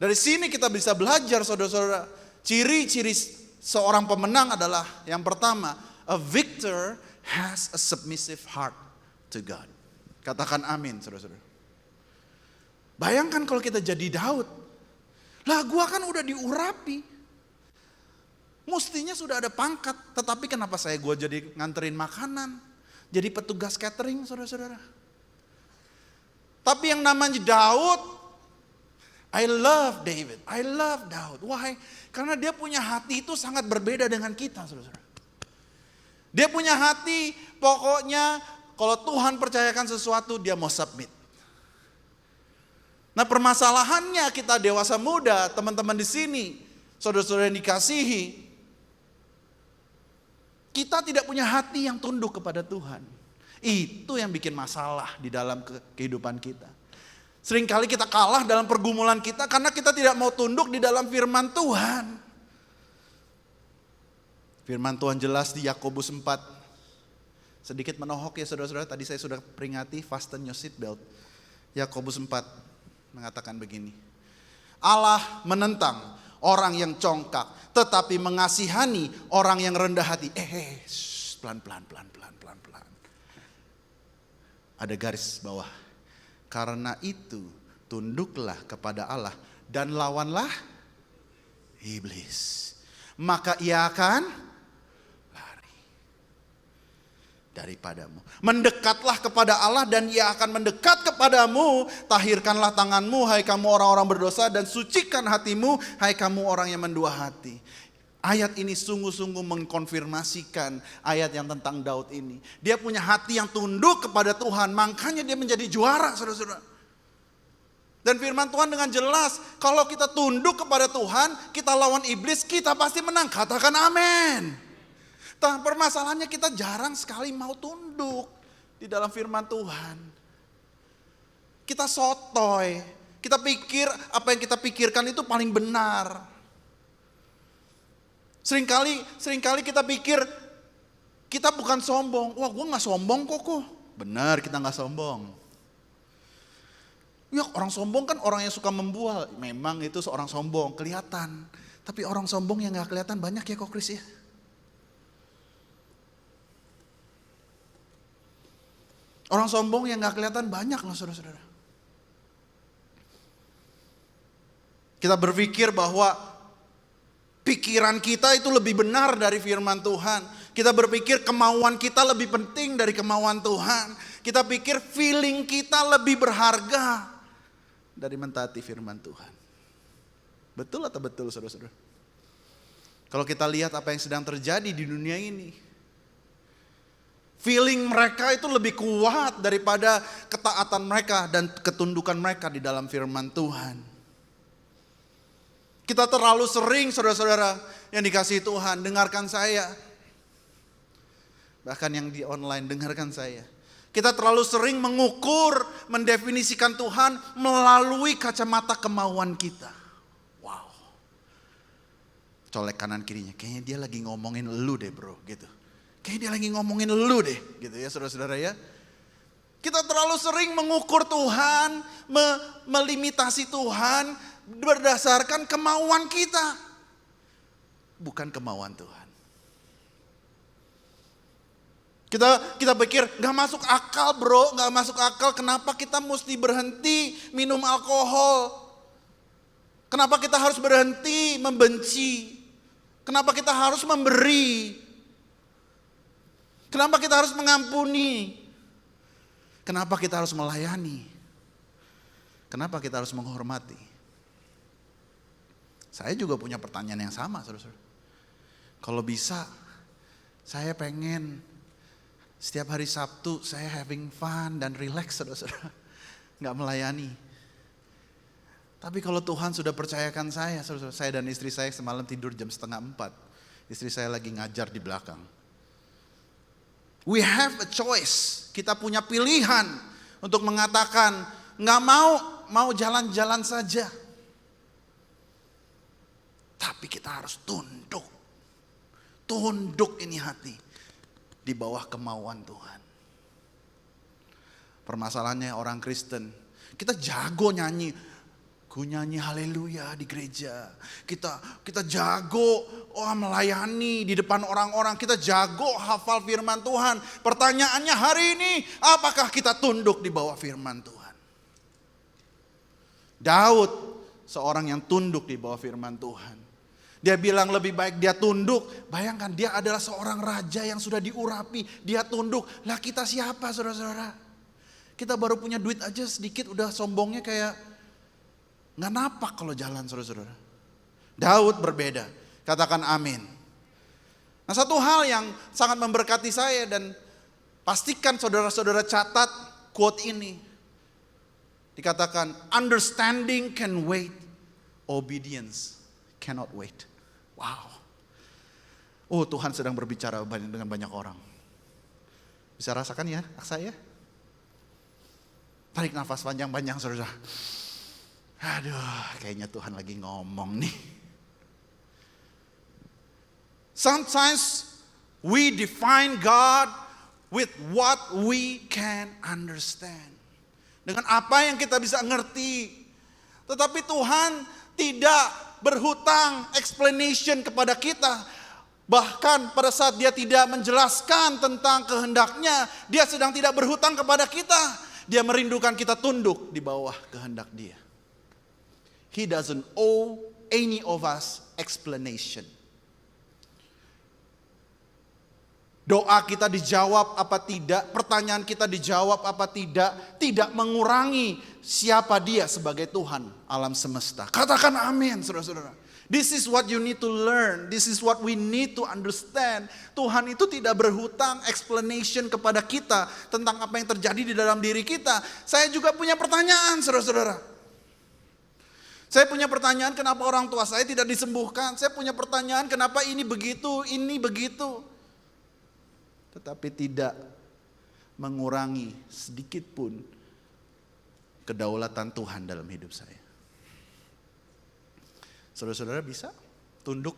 Dari sini kita bisa belajar, saudara-saudara, ciri-ciri seorang pemenang adalah yang pertama, a victor has a submissive heart to God. Katakan amin, saudara-saudara. Bayangkan kalau kita jadi Daud. Lah, gua kan udah diurapi. Mestinya sudah ada pangkat, tetapi kenapa gua jadi nganterin makanan, jadi petugas catering, saudara-saudara. Tapi yang namanya Daud, I love David, I love Daud. Why? Karena dia punya hati itu sangat berbeda dengan kita, saudara-saudara. Dia punya hati, pokoknya kalau Tuhan percayakan sesuatu, dia mau submit. Nah, permasalahannya kita dewasa muda, teman-teman di sini, saudara-saudara yang dikasihi, kita tidak punya hati yang tunduk kepada Tuhan. Itu yang bikin masalah di dalam kehidupan kita. Seringkali kita kalah dalam pergumulan kita karena kita tidak mau tunduk di dalam firman Tuhan. Firman Tuhan jelas di Yakobus 4. Sedikit menohok ya saudara-saudara, tadi saya sudah peringati, fasten your seatbelt. Yakobus 4 mengatakan begini. Allah menentang orang yang congkak, tetapi mengasihani orang yang rendah hati. Pelan-pelan. Ada garis bawah. Karena itu tunduklah kepada Allah dan lawanlah iblis. Maka ia akan daripadamu. Mendekatlah kepada Allah dan ia akan mendekat kepadamu. Tahirkanlah tanganmu hai kamu orang-orang berdosa dan sucikan hatimu hai kamu orang yang mendua hati. Ayat ini sungguh-sungguh mengkonfirmasikan ayat yang tentang Daud ini. Dia punya hati yang tunduk kepada Tuhan, makanya dia menjadi juara, saudara-saudara. Dan firman Tuhan dengan jelas, kalau kita tunduk kepada Tuhan, kita lawan iblis, kita pasti menang. Katakan amin. Permasalahannya kita jarang sekali mau tunduk di dalam firman Tuhan. Kita sotoy, kita pikir apa yang kita pikirkan itu paling benar. Seringkali kita pikir kita bukan sombong. Wah, gue gak sombong kok. Benar, kita gak sombong. Ya, orang sombong kan orang yang suka membual. Memang itu seorang sombong, kelihatan. Tapi orang sombong yang gak kelihatan banyak ya kok Chris ya. Orang sombong yang gak kelihatan banyak loh saudara-saudara. Kita berpikir bahwa pikiran kita itu lebih benar dari firman Tuhan. Kita berpikir kemauan kita lebih penting dari kemauan Tuhan. Kita pikir feeling kita lebih berharga dari mentaati firman Tuhan. Betul atau betul saudara-saudara? Kalau kita lihat apa yang sedang terjadi di dunia ini, feeling mereka itu lebih kuat daripada ketaatan mereka dan ketundukan mereka di dalam firman Tuhan. Kita terlalu sering saudara-saudara yang dikasihi Tuhan, dengarkan saya. Bahkan yang di online, dengarkan saya. Kita terlalu sering mengukur, mendefinisikan Tuhan melalui kacamata kemauan kita. Wow. Colek kanan kirinya, kayaknya dia lagi ngomongin lu deh bro, gitu. Kayaknya dia lagi ngomongin lu deh, gitu ya saudara-saudara ya. Kita terlalu sering mengukur Tuhan, melimitasi Tuhan berdasarkan kemauan kita. Bukan kemauan Tuhan. Kita pikir gak masuk akal bro, gak masuk akal kenapa kita mesti berhenti minum alkohol. Kenapa kita harus berhenti membenci. Kenapa kita harus memberi. Kenapa kita harus mengampuni. Kenapa kita harus melayani. Kenapa kita harus menghormati. Saya juga punya pertanyaan yang sama saudara-saudara. Kalau bisa saya pengen setiap hari Sabtu saya having fun dan relax saudara-saudara. Gak melayani. Tapi kalau Tuhan sudah percayakan saya, saudara-saudara, saya dan istri saya semalam tidur jam 3:30. Istri saya lagi ngajar di belakang. We have a choice. Kita punya pilihan untuk mengatakan gak mau jalan-jalan saja. Tapi kita harus tunduk. Tunduk ini hati. Di bawah kemauan Tuhan. Permasalahannya orang Kristen, kita jago nyanyi, ku nyanyi haleluya di gereja. Kita jago melayani di depan orang-orang, kita jago hafal firman Tuhan. Pertanyaannya hari ini, apakah kita tunduk di bawah firman Tuhan? Daud, seorang yang tunduk di bawah firman Tuhan. Dia bilang lebih baik dia tunduk. Bayangkan dia adalah seorang raja yang sudah diurapi. Dia tunduk. Lah kita siapa saudara-saudara? Kita baru punya duit aja sedikit udah sombongnya kayak gak napak kalau jalan saudara-saudara. Daud berbeda. Katakan amin. Nah satu hal yang sangat memberkati saya dan pastikan saudara-saudara catat quote ini. Dikatakan understanding can wait, obedience cannot wait. Wow. Oh Tuhan sedang berbicara dengan banyak orang. Bisa rasakan ya saya? Tarik nafas panjang-panjang saudara. Aduh kayaknya Tuhan lagi ngomong nih. Sometimes we define God with what we can understand. Dengan apa yang kita bisa ngerti. Tetapi Tuhan tidak berhutang explanation kepada kita. Bahkan pada saat dia tidak menjelaskan tentang kehendaknya, dia sedang tidak berhutang kepada kita. Dia merindukan kita tunduk di bawah kehendak dia. He doesn't owe any of us explanation. Doa kita dijawab apa tidak, pertanyaan kita dijawab apa tidak mengurangi siapa dia sebagai Tuhan alam semesta. Katakan amin saudara-saudara. This is what you need to learn, this is what we need to understand. Tuhan itu tidak berhutang explanation kepada kita tentang apa yang terjadi di dalam diri kita. Saya juga punya pertanyaan saudara-saudara. Saya punya pertanyaan kenapa orang tua saya tidak disembuhkan. Saya punya pertanyaan kenapa ini begitu. Tetapi tidak mengurangi sedikit pun kedaulatan Tuhan dalam hidup saya. Saudara-saudara bisa tunduk.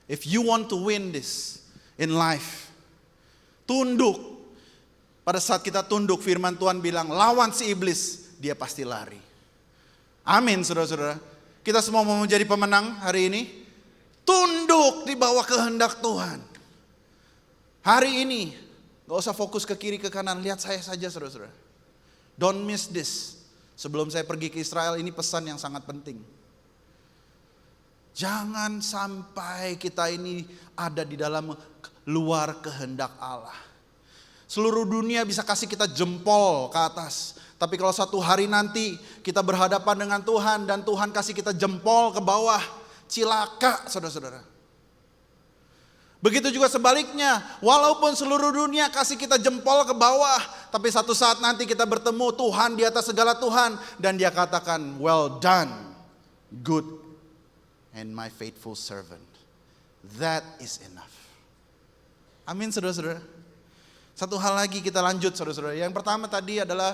If you want to win this in life, tunduk. Pada saat kita tunduk, firman Tuhan bilang, lawan si iblis, dia pasti lari. Amin, saudara-saudara. Kita semua mau menjadi pemenang hari ini. Tunduk di bawah kehendak Tuhan. Hari ini, gak usah fokus ke kiri ke kanan, lihat saya saja, saudara-saudara. Don't miss this. Sebelum saya pergi ke Israel, ini pesan yang sangat penting. Jangan sampai kita ini ada di dalam luar kehendak Allah. Seluruh dunia bisa kasih kita jempol ke atas. Tapi kalau satu hari nanti kita berhadapan dengan Tuhan dan Tuhan kasih kita jempol ke bawah, cilaka saudara-saudara. Begitu juga sebaliknya, walaupun seluruh dunia kasih kita jempol ke bawah, tapi satu saat nanti kita bertemu Tuhan di atas segala Tuhan dan dia katakan, well done, good and my faithful servant. That is enough. Amin saudara-saudara. Satu hal lagi kita lanjut saudara-saudara. Yang pertama tadi adalah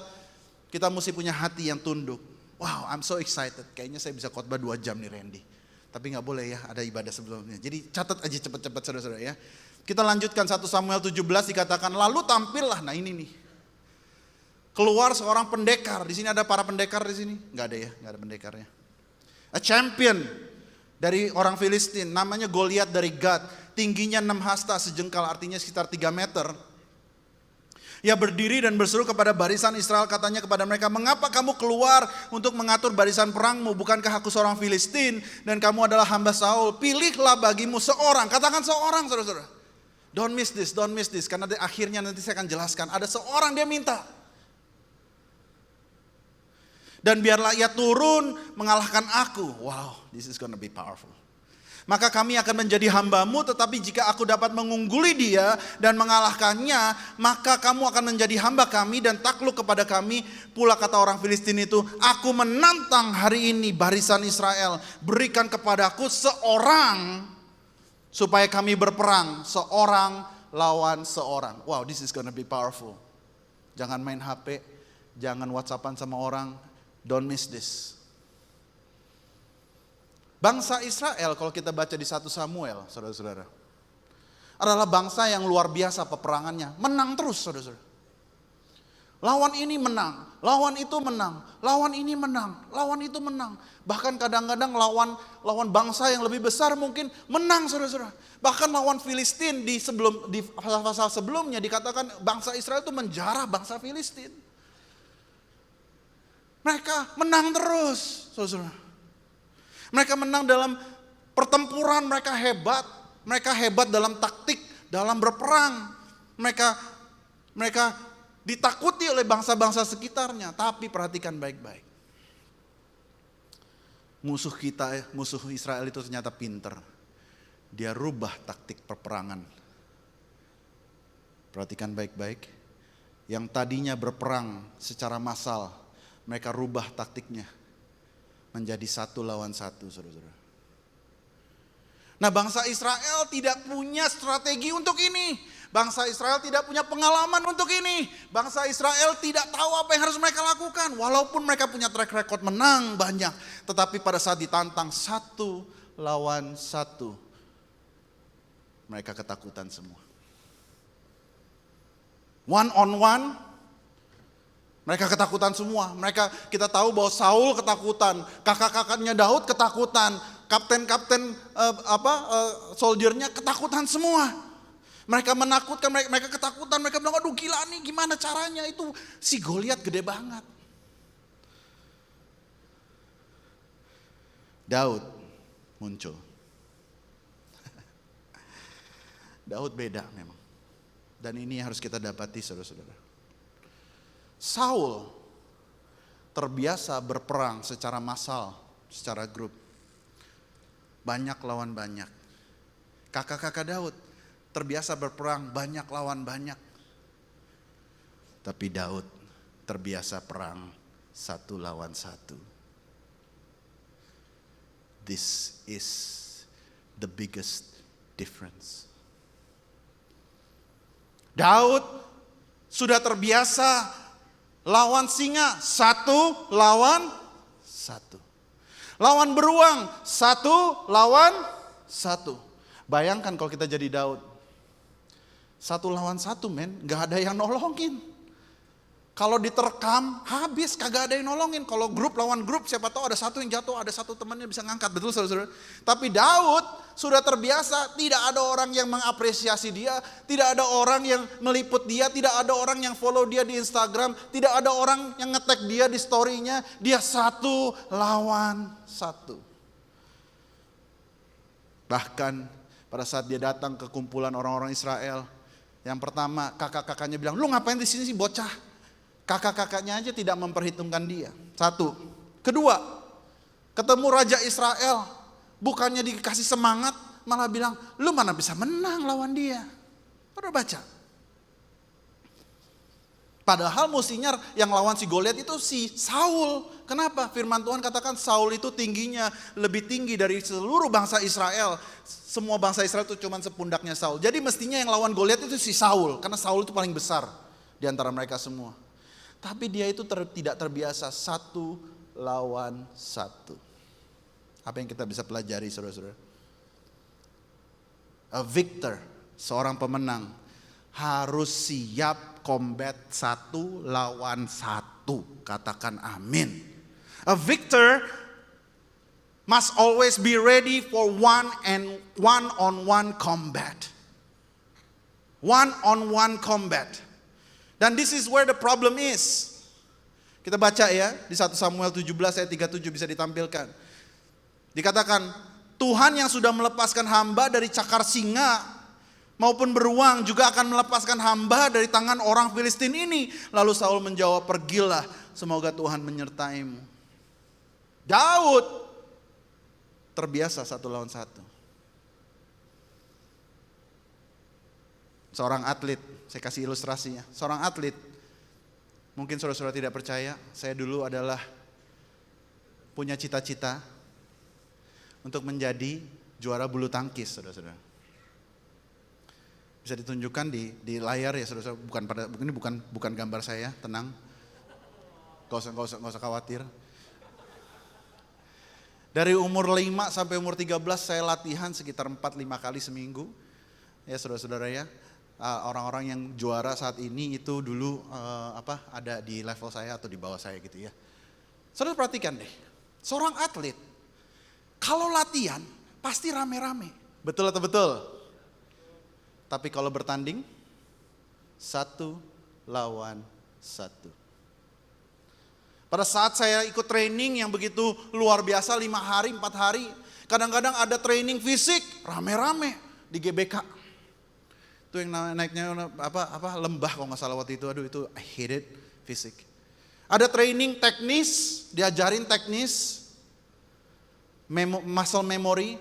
kita mesti punya hati yang tunduk. Wow, I'm so excited. Kayaknya saya bisa khotbah 2 jam nih Randy. Tapi gak boleh ya, ada ibadah sebelumnya. Jadi catat aja cepat-cepat saudara-saudara ya. Kita lanjutkan 1 Samuel 17 dikatakan, lalu tampillah, nah ini nih. Keluar seorang pendekar. Di sini ada para pendekar di sini? Gak ada ya, gak ada pendekarnya. A champion dari orang Filistin, namanya Goliat dari Gad. Tingginya 6 hasta sejengkal, artinya sekitar 3 meter. Ia berdiri dan berseru kepada barisan Israel, katanya kepada mereka, mengapa kamu keluar untuk mengatur barisan perangmu? Bukankah aku seorang Filistin dan kamu adalah hamba Saul? Pilihlah bagimu seorang, katakan seorang saudara-saudara. Don't miss this, karena di akhirnya nanti saya akan jelaskan. Ada seorang dia minta. Dan biarlah ia turun mengalahkan aku. Wow, this is gonna be powerful. Maka kami akan menjadi hambamu, tetapi jika aku dapat mengungguli dia dan mengalahkannya, maka kamu akan menjadi hamba kami dan takluk kepada kami. Pula kata orang Filistin itu, aku menantang hari ini barisan Israel, berikan kepadaku seorang supaya kami berperang, seorang lawan seorang. Wow, this is gonna be powerful. Jangan main HP, jangan WhatsAppan sama orang, don't miss this. Bangsa Israel kalau kita baca di 1 Samuel, saudara-saudara, adalah bangsa yang luar biasa peperangannya. Menang terus, saudara-saudara. Lawan ini menang, lawan itu menang, lawan ini menang, lawan itu menang. Bahkan kadang-kadang lawan bangsa yang lebih besar mungkin menang, saudara-saudara. Bahkan lawan Filistin di pasal sebelumnya dikatakan bangsa Israel itu menjarah bangsa Filistin. Mereka menang terus, saudara-saudara. Mereka menang dalam pertempuran, mereka hebat dalam taktik, dalam berperang. Mereka ditakuti oleh bangsa-bangsa sekitarnya, tapi perhatikan baik-baik. Musuh Israel itu ternyata pinter. Dia rubah taktik peperangan. Perhatikan baik-baik. Yang tadinya berperang secara massal, mereka rubah taktiknya menjadi 1 lawan 1, saudara-saudara. Nah, bangsa Israel tidak punya strategi untuk ini. Bangsa Israel tidak punya pengalaman untuk ini. Bangsa Israel tidak tahu apa yang harus mereka lakukan. Walaupun mereka punya track record menang banyak. Tetapi pada saat ditantang 1 lawan 1, mereka ketakutan semua. One on one, mereka ketakutan semua. Kita tahu bahwa Saul ketakutan, kakak-kakaknya Daud ketakutan, kapten soldiernya ketakutan semua. Mereka menakutkan, mereka ketakutan, mereka bilang, aduh gila nih gimana caranya, itu si Goliat gede banget. Daud muncul. Daud beda memang. Dan ini harus kita dapati saudara-saudara. Saul terbiasa berperang secara massal, secara grup. Banyak lawan banyak. Kakak-kakak Daud terbiasa berperang banyak lawan banyak. Tapi Daud terbiasa perang 1 lawan 1. this is the biggest difference. Daud sudah terbiasa lawan singa, 1 lawan 1. Lawan beruang, 1 lawan 1. Bayangkan kalau kita jadi Daud. 1 lawan 1 men, gak ada yang nolongin. Kalau diterkam, habis, kagak ada yang nolongin. Kalau grup lawan grup, siapa tahu ada satu yang jatuh, ada satu temannya bisa ngangkat. Betul saudara-saudara? Tapi Daud sudah terbiasa, tidak ada orang yang mengapresiasi dia, tidak ada orang yang meliput dia, tidak ada orang yang follow dia di Instagram, tidak ada orang yang nge-tag dia di story-nya. Dia 1 lawan 1. Bahkan pada saat dia datang ke kumpulan orang-orang Israel, yang pertama kakak-kakaknya bilang, lu ngapain di sini sih bocah? Kakak-kakaknya aja tidak memperhitungkan dia. 1. Kedua, ketemu Raja Israel, bukannya dikasih semangat, malah bilang, lu mana bisa menang lawan dia. Udah baca. Padahal mestinya yang lawan si Goliat itu si Saul. Kenapa? Firman Tuhan katakan Saul itu tingginya lebih tinggi dari seluruh bangsa Israel. Semua bangsa Israel itu cuma sepundaknya Saul. Jadi mestinya yang lawan Goliat itu si Saul. Karena Saul itu paling besar di antara mereka semua. Tapi dia itu tidak terbiasa 1 lawan 1. Apa yang kita bisa pelajari saudara-saudara? A victor, seorang pemenang, harus siap combat 1 lawan 1. Katakan amin. A victor must always be ready for one-on-one combat. One-on-one combat. Dan this is where the problem is. Kita baca ya, di 1 Samuel 17 ayat 37 bisa ditampilkan. Dikatakan, Tuhan yang sudah melepaskan hamba dari cakar singa maupun beruang juga akan melepaskan hamba dari tangan orang Filistin ini. Lalu Saul menjawab, pergilah, semoga Tuhan menyertaimu. Daud terbiasa 1 lawan 1. Seorang atlet, saya kasih ilustrasinya. Seorang atlet, mungkin saudara-saudara tidak percaya, saya dulu adalah punya cita-cita untuk menjadi juara bulu tangkis, saudara-saudara. Bisa ditunjukkan di layar ya, saudara-saudara. Ini bukan gambar saya, tenang. Gak usah khawatir. Dari umur 5 sampai umur 13 saya latihan sekitar 4-5 kali seminggu. Ya saudara-saudara ya. Orang-orang yang juara saat ini itu dulu ada di level saya atau di bawah saya gitu ya. Saudara perhatikan deh, seorang atlet kalau latihan pasti rame-rame, betul atau betul? Tapi kalau bertanding 1 lawan 1. Pada saat saya ikut training yang begitu luar biasa 5 hari, 4 hari, kadang-kadang ada training fisik rame-rame di GBK. Itu yang naiknya lembah kalau nggak salah waktu itu. Aduh itu I hate it, fisik. Ada training teknis, diajarin teknis, muscle memory,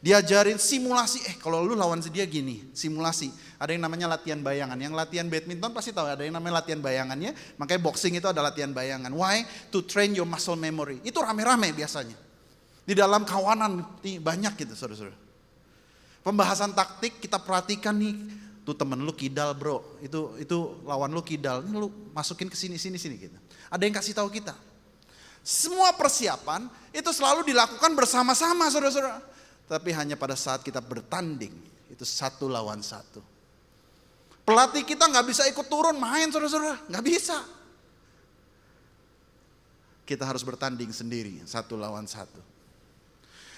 diajarin simulasi. Kalau lu lawan dia gini, simulasi. Ada yang namanya latihan bayangan. Yang latihan badminton pasti tahu ada yang namanya latihan bayangannya. Makanya boxing itu ada latihan bayangan. Why? To train your muscle memory. Itu rame-rame biasanya. Di dalam kawanan banyak gitu saudara-saudara. Pembahasan taktik kita perhatikan nih, tuh temen lu kidal bro, itu lawan lu kidal, ini lu masukin ke sini gitu. Ada yang kasih tahu kita. Semua persiapan itu selalu dilakukan bersama-sama saudara-saudara. Tapi hanya pada saat kita bertanding, itu 1 lawan 1. Pelatih kita nggak bisa ikut turun main saudara-saudara, nggak bisa. Kita harus bertanding sendiri, 1 lawan 1.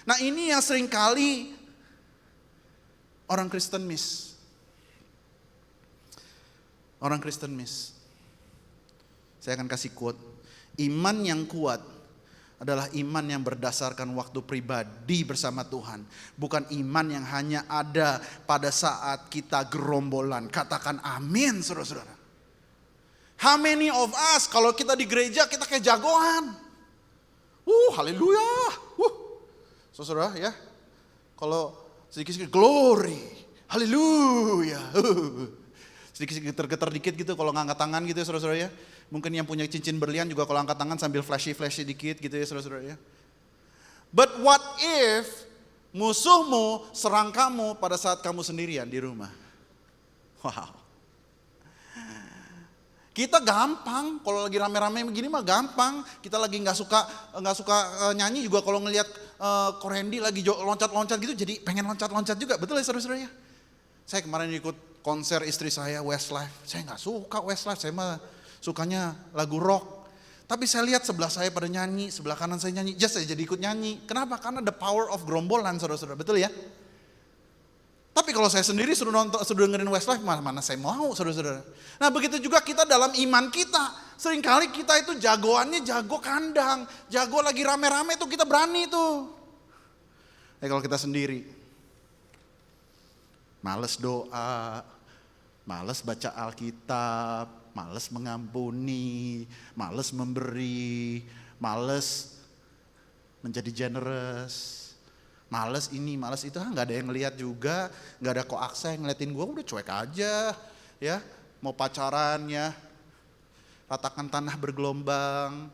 Nah ini yang seringkali orang Kristen miss. Orang Kristen miss. Saya akan kasih quote. Iman yang kuat adalah iman yang berdasarkan waktu pribadi bersama Tuhan. Bukan iman yang hanya ada pada saat kita gerombolan. Katakan amin saudara-saudara. How many of us kalau kita di gereja kita kayak jagoan. Haleluya. Saudara ya. Kalau sedikit-sedikit glory, haleluya. Sedikit-sedikit getar-getar dikit gitu kalau ngangkat tangan gitu ya saudara-saudara ya. Mungkin yang punya cincin berlian juga kalau angkat tangan sambil flashy-flashy dikit gitu ya saudara-saudara ya. But what if musuhmu serang kamu pada saat kamu sendirian di rumah? Wow. Kita gampang, kalau lagi rame-rame begini mah gampang. Kita lagi nggak suka nyanyi juga, kalau ngelihat Korendi lagi loncat-loncat gitu, jadi pengen loncat-loncat juga. Betul ya saudara-saudara ya? Saya kemarin ikut konser istri saya Westlife. Saya nggak suka Westlife, saya mah sukanya lagu rock. Tapi saya lihat sebelah saya pada nyanyi, sebelah kanan saya nyanyi, just saya jadi ikut nyanyi. Kenapa? Karena the power of gerombolan saudara-saudara, betul ya? Tapi kalau saya sendiri suruh dengerin Westlife, mana saya mau saudara-saudara. Nah begitu juga kita dalam iman kita. Seringkali kita itu jagoannya jago kandang. Jago lagi rame-rame itu kita berani tuh. Kalau kita sendiri, males doa, males baca Alkitab, males mengampuni, males memberi, males menjadi generous. Males ini, males itu, nggak ada yang ngeliat juga, nggak ada kok aksa yang ngeliatin gue, udah cuek aja, ya. Mau pacaran ya, ratakan tanah bergelombang,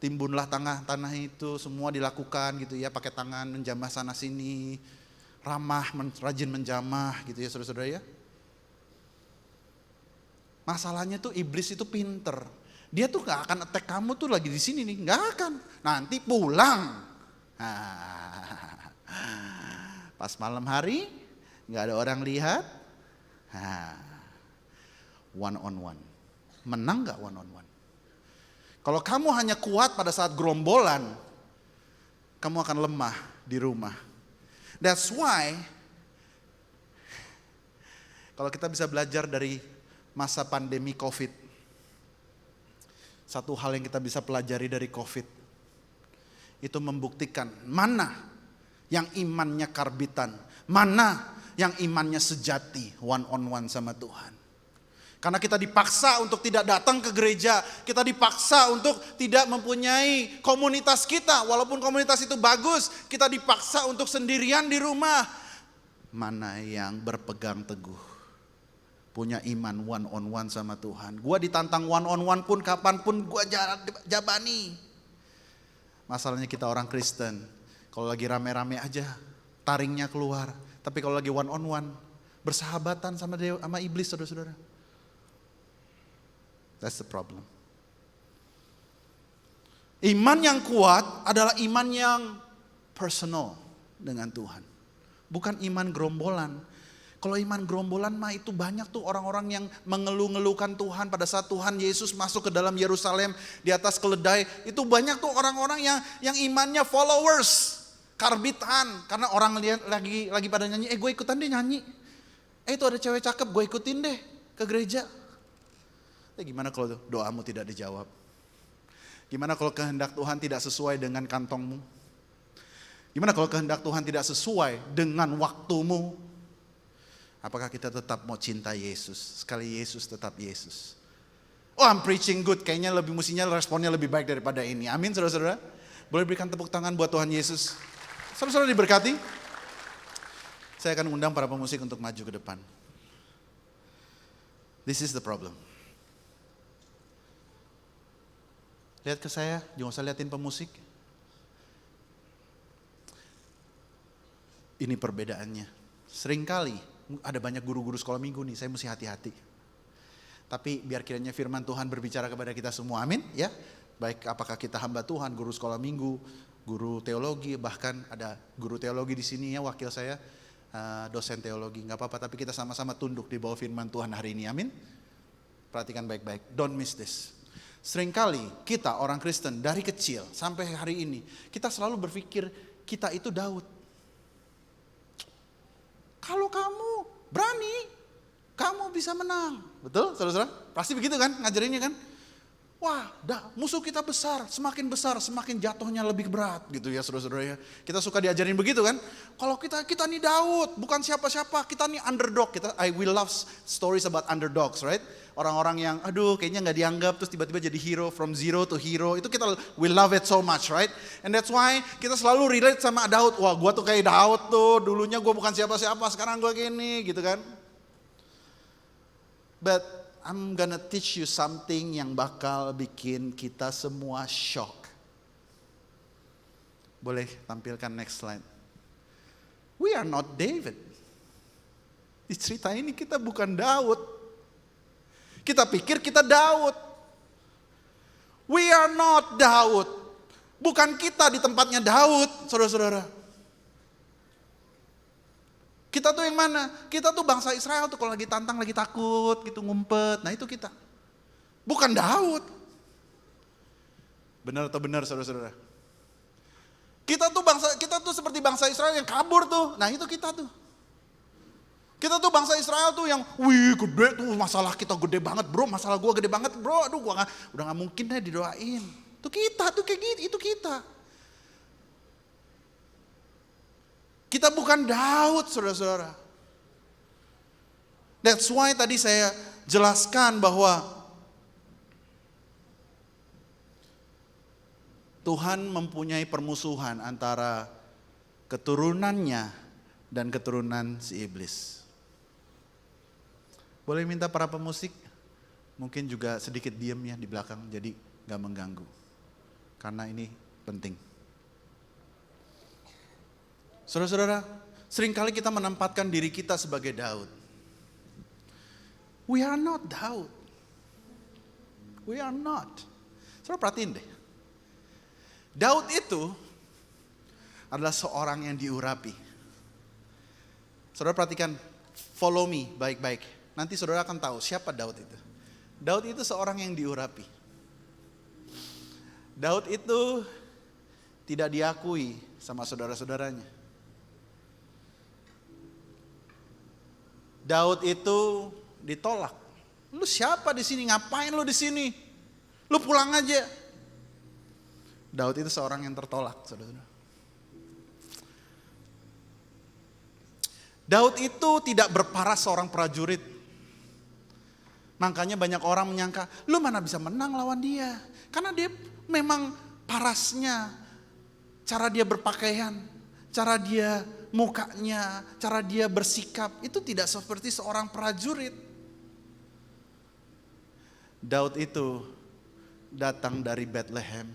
timbunlah tanah itu, semua dilakukan gitu ya, pakai tangan menjamah sana sini, ramah, rajin menjamah gitu ya saudara-saudara ya. Masalahnya tuh iblis itu pinter, dia tuh nggak akan attack kamu tuh lagi di sini nih, nggak akan, nanti pulang. Pas malam hari nggak ada orang lihat, one on one, menang nggak one on one? Kalau kamu hanya kuat pada saat gerombolan, kamu akan lemah di rumah. That's why kalau kita bisa belajar dari masa pandemi COVID, satu hal yang kita bisa pelajari dari COVID itu membuktikan mana yang imannya karbitan, mana yang imannya sejati, one on one sama Tuhan. Karena kita dipaksa untuk tidak datang ke gereja, kita dipaksa untuk tidak mempunyai komunitas kita, walaupun komunitas itu bagus, kita dipaksa untuk sendirian di rumah. Mana yang berpegang teguh, punya iman one on one sama Tuhan. Gua ditantang one on one pun kapanpun gua jabani. Masalahnya kita orang Kristen, kalau lagi rame-rame aja taringnya keluar. Tapi kalau lagi one on one, bersahabatan sama iblis saudara-saudara. That's the problem. Iman yang kuat adalah iman yang personal dengan Tuhan. Bukan iman gerombolan. Kalau iman gerombolan mah itu banyak tuh orang-orang yang mengeluh-ngeluhkan Tuhan pada saat Tuhan Yesus masuk ke dalam Yerusalem di atas keledai. Itu banyak tuh orang-orang yang imannya followers. Karbitan, karena orang lihat lagi pada nyanyi, gue ikutan deh nyanyi. Itu ada cewek cakep, gue ikutin deh ke gereja. Gimana kalau doamu tidak dijawab? Gimana kalau kehendak Tuhan tidak sesuai dengan kantongmu? Gimana kalau kehendak Tuhan tidak sesuai dengan waktumu? Apakah kita tetap mau cinta Yesus? Sekali Yesus tetap Yesus. Oh, I'm preaching good, kayaknya mestinya responnya lebih baik daripada ini. Amin saudara-saudara. Boleh berikan tepuk tangan buat Tuhan Yesus. Saudara-saudara diberkati. Saya akan undang para pemusik untuk maju ke depan. This is the problem. Lihat ke saya, jangan usah liatin pemusik. Ini perbedaannya. Seringkali ada banyak guru-guru sekolah minggu nih, saya mesti hati-hati. Tapi biar kiranya firman Tuhan berbicara kepada kita semua, amin ya. Baik apakah kita hamba Tuhan, guru sekolah minggu, guru teologi, bahkan ada guru teologi di sini ya, wakil saya dosen teologi, nggak apa-apa, tapi kita sama-sama tunduk di bawah firman Tuhan hari ini, amin. Perhatikan baik-baik, don't miss this. Seringkali kita orang Kristen dari kecil sampai hari ini, kita selalu berpikir kita itu Daud. Kalau kamu berani, kamu bisa menang. Betul saudara-saudara? Pasti begitu kan ngajarinnya kan? Wah, musuh kita besar, semakin jatuhnya lebih berat gitu ya saudara-saudara ya. Kita suka diajarin begitu kan? Kalau kita nih Daud, bukan siapa-siapa, kita nih underdog. We love stories about underdogs, right? Orang-orang yang kayaknya nggak dianggap terus tiba-tiba jadi hero, from zero to hero. Itu we love it so much, right? And that's why kita selalu relate sama Daud. Wah, gua tuh kayak Daud tuh, dulunya gua bukan siapa-siapa, sekarang gua gini gitu kan. But I'm gonna teach you something yang bakal bikin kita semua shock. Boleh tampilkan next slide. We are not David. Di cerita ini kita bukan Daud. Kita pikir kita Daud. We are not Daud. Bukan kita di tempatnya Daud, saudara-saudara. Kita tuh yang mana? Kita tuh bangsa Israel tuh kalau lagi tantang, lagi takut, gitu ngumpet. Nah itu kita. Bukan Daud. Benar atau benar saudara-saudara? Kita tuh seperti bangsa Israel yang kabur tuh. Nah itu kita tuh. Kita tuh bangsa Israel tuh yang, wih gede tuh, masalah kita gede banget bro, masalah gua gede banget bro, aduh udah gak mungkin deh didoain. Tuh kita tuh kayak gitu, itu kita. Kita bukan Daud saudara-saudara. That's why tadi saya jelaskan bahwa Tuhan mempunyai permusuhan antara keturunannya dan keturunan si iblis. Boleh minta para pemusik mungkin juga sedikit diam ya di belakang, jadi gak mengganggu. Karena ini penting. Saudara-saudara, seringkali kita menempatkan diri kita sebagai Daud. We are not Daud. We are not. Saudara perhatiin deh. Daud itu adalah seorang yang diurapi. Saudara perhatikan, follow me baik-baik. Nanti saudara akan tahu siapa Daud itu. Daud itu seorang yang diurapi. Daud itu tidak diakui sama saudara-saudaranya. Daud itu ditolak. Lu siapa di sini? Ngapain lu di sini? Lu pulang aja. Daud itu seorang yang tertolak, saudara-saudara. Daud itu tidak berparas seorang prajurit. Makanya banyak orang menyangka, lu mana bisa menang lawan dia. Karena dia memang parasnya, cara dia berpakaian, cara dia mukanya, cara dia bersikap, itu tidak seperti seorang prajurit. Daud itu datang dari Bethlehem.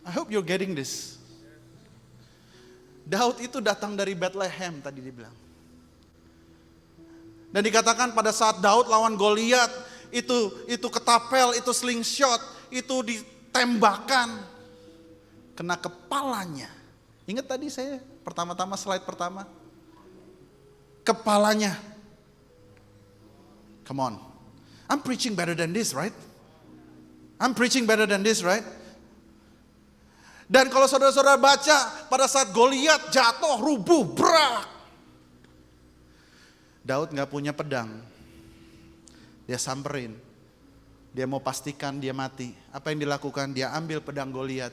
I hope you're getting this. Daud itu datang dari Bethlehem tadi dibilang. Dan dikatakan pada saat Daud lawan Goliat, itu ketapel, itu slingshot, itu ditembakkan, kena kepalanya. Ingat tadi saya pertama-tama slide pertama, kepalanya. Come on, I'm preaching better than this, right? I'm preaching better than this, right? Dan kalau saudara-saudara baca, pada saat Goliat jatuh, rubuh, brak. Daud gak punya pedang. Dia samperin. Dia mau pastikan dia mati. Apa yang dilakukan? Dia ambil pedang Goliat.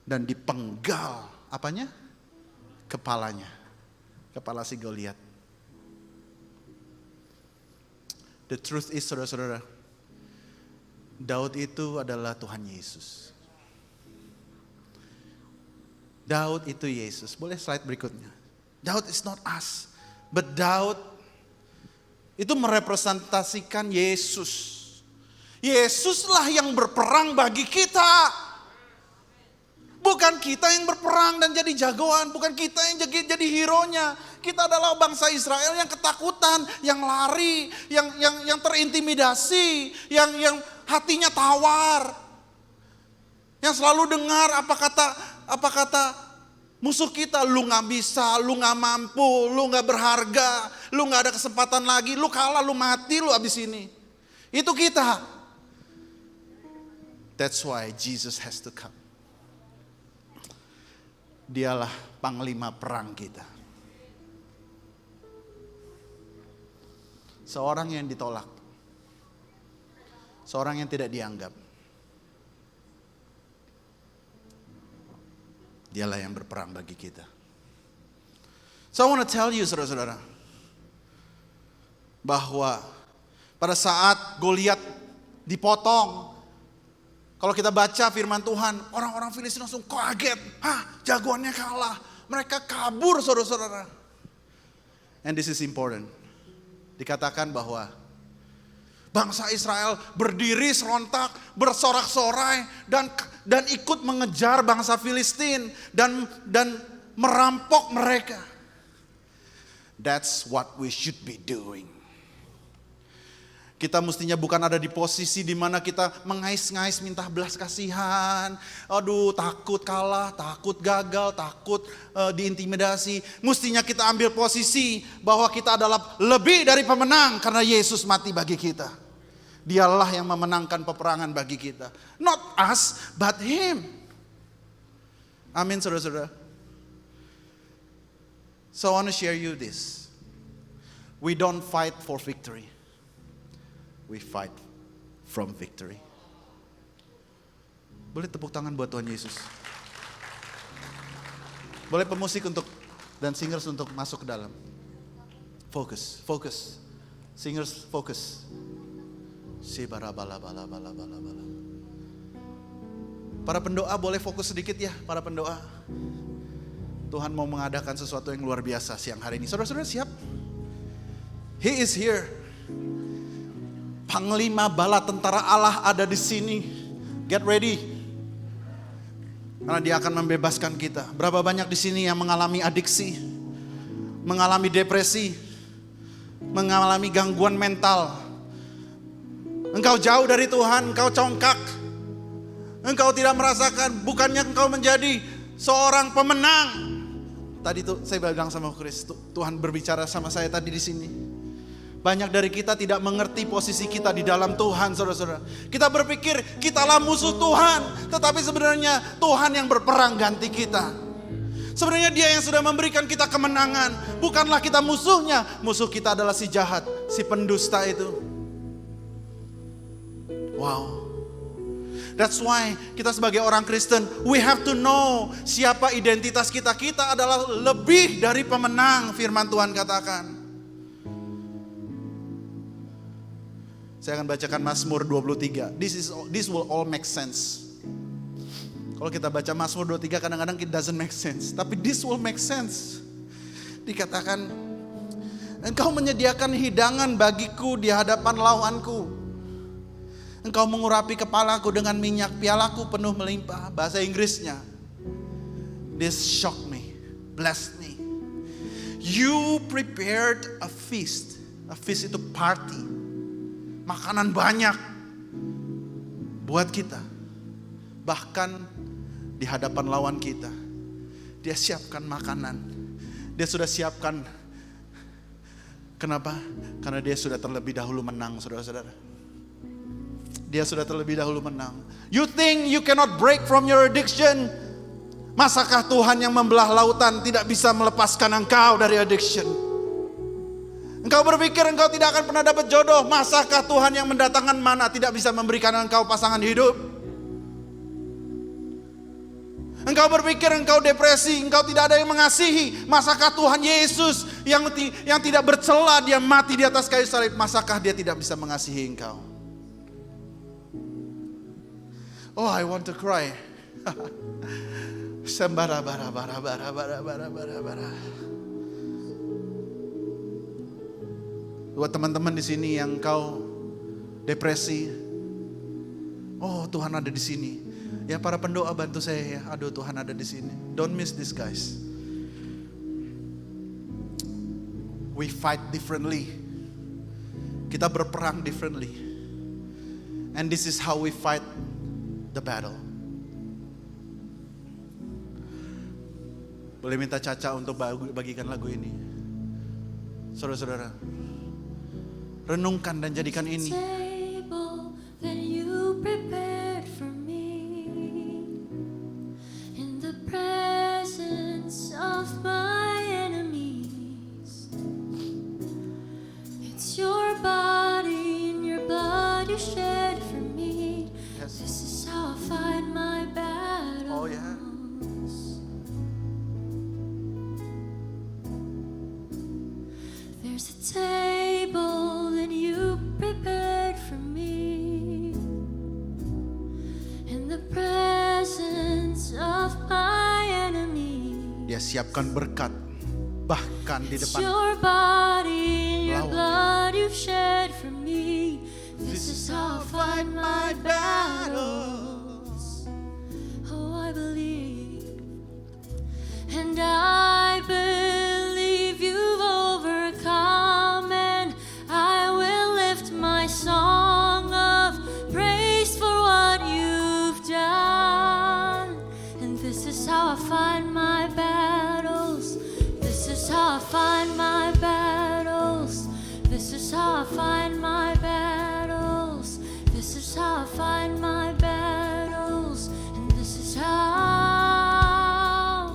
Dan dipenggal. Apanya? Kepalanya. Kepala si Goliat. The truth is saudara-saudara. Daud itu adalah Tuhan Yesus. Daud itu Yesus. Boleh slide berikutnya. Daud is not us. But Daud itu merepresentasikan Yesus. Yesuslah yang berperang bagi kita. Bukan kita yang berperang dan jadi jagoan. Bukan kita yang jadi hero-nya. Kita adalah bangsa Israel yang ketakutan, yang lari, yang terintimidasi, yang hatinya tawar. Yang selalu dengar apa kata musuh kita, lu gak bisa, lu gak mampu, lu gak berharga, lu gak ada kesempatan lagi, lu kalah, lu mati, lu abis ini. Itu kita. That's why Jesus has to come. Dialah panglima perang kita. Seorang yang ditolak. Seorang yang tidak dianggap. Dialah yang berperang bagi kita. So I want to tell you saudara-saudara, bahwa pada saat Goliat dipotong, kalau kita baca firman Tuhan, orang-orang Filistin langsung kaget. Jagoannya kalah. Mereka kabur saudara-saudara. And this is important. Dikatakan bahwa Bangsa Israel berdiri serontak, bersorak-sorai dan ikut mengejar bangsa Filistin dan merampok mereka. That's what we should be doing. Kita mestinya bukan ada di posisi di mana kita mengais-ngais minta belas kasihan. Aduh, takut kalah, takut gagal, takut diintimidasi. Mestinya kita ambil posisi bahwa kita adalah lebih dari pemenang karena Yesus mati bagi kita. Dialah yang memenangkan peperangan bagi kita. Not us, but Him. Amin, saudara-saudara. So I want to share you this. We don't fight for victory. We fight from victory. Boleh tepuk tangan buat Tuhan Yesus. Boleh pemusik dan singers untuk masuk ke dalam. Fokus. Singers fokus. Para pendoa boleh fokus sedikit ya, para pendoa. Tuhan mau mengadakan sesuatu yang luar biasa siang hari ini. Saudara-saudara siap? He is here. Panglima bala tentara Allah ada di sini. Get ready. Karena Dia akan membebaskan kita. Berapa banyak di sini yang mengalami adiksi, mengalami depresi, mengalami gangguan mental. Engkau jauh dari Tuhan, engkau congkak. Engkau tidak merasakan, bukannya engkau menjadi seorang pemenang. Tadi tuh saya bilang sama Chris, Tuhan berbicara sama saya tadi di sini. Banyak dari kita tidak mengerti posisi kita di dalam Tuhan, saudara-saudara. Kita berpikir kitalah musuh Tuhan, tetapi sebenarnya Tuhan yang berperang ganti kita. Sebenarnya Dia yang sudah memberikan kita kemenangan, bukanlah kita musuhnya. Musuh kita adalah si jahat, si pendusta itu. Wow. That's why kita sebagai orang Kristen, we have to know siapa identitas kita. Kita adalah lebih dari pemenang, firman Tuhan katakan. Saya akan bacakan Mazmur 23. This will all make sense. Kalau kita baca Mazmur 23 kadang-kadang it doesn't make sense. Tapi this will make sense. Dikatakan, Engkau menyediakan hidangan bagiku di hadapan lawanku. Engkau mengurapi kepalaku dengan minyak, pialaku penuh melimpah. Bahasa Inggrisnya, this shocked me, blessed me. You prepared a feast. A feast itu party. Makanan banyak buat kita. Bahkan di hadapan lawan kita, Dia siapkan makanan. Dia sudah siapkan. Kenapa? Karena Dia sudah terlebih dahulu menang, saudara-saudara. Dia sudah terlebih dahulu menang. You think you cannot break from your addiction? Masakah Tuhan yang membelah lautan tidak bisa melepaskan engkau dari addiction? Engkau berpikir engkau tidak akan pernah dapat jodoh. Masakah Tuhan yang mendatangkan mana tidak bisa memberikan engkau pasangan hidup? Engkau berpikir engkau depresi, engkau tidak ada yang mengasihi. Masakah Tuhan Yesus yang tidak bercela, Dia mati di atas kayu salib, masakah Dia tidak bisa mengasihi engkau? Oh, I want to cry. Sembara bara bara bara bara bara bara bara. Buat teman-teman di sini yang kau depresi, oh Tuhan ada di sini. Ya para pendoa bantu saya ya. Aduh Tuhan ada di sini. Don't miss this guys. We fight differently. Kita berperang differently. And this is how we fight the battle. Boleh minta Caca untuk bagikan lagu ini. Saudara-saudara, renungkan dan jadikan ini. Table that you prepared for me in the presence of my enemies. It's your body and your blood you shed for me. Yes. This is how I fight my battles. Oh yeah. There's a table that you prepared for me in the presence of my enemy. Dia siapkan berkat bahkan di It's depan. your body and your lawan. blood you shed for me. is how I fight my battles. Oh, I believe, and I believe you've overcome, and I will lift my song of praise for what you've done. And this is how I find my battles. This is how I find my battles. This is how I find my battles. This is how I find my battles. And this is how.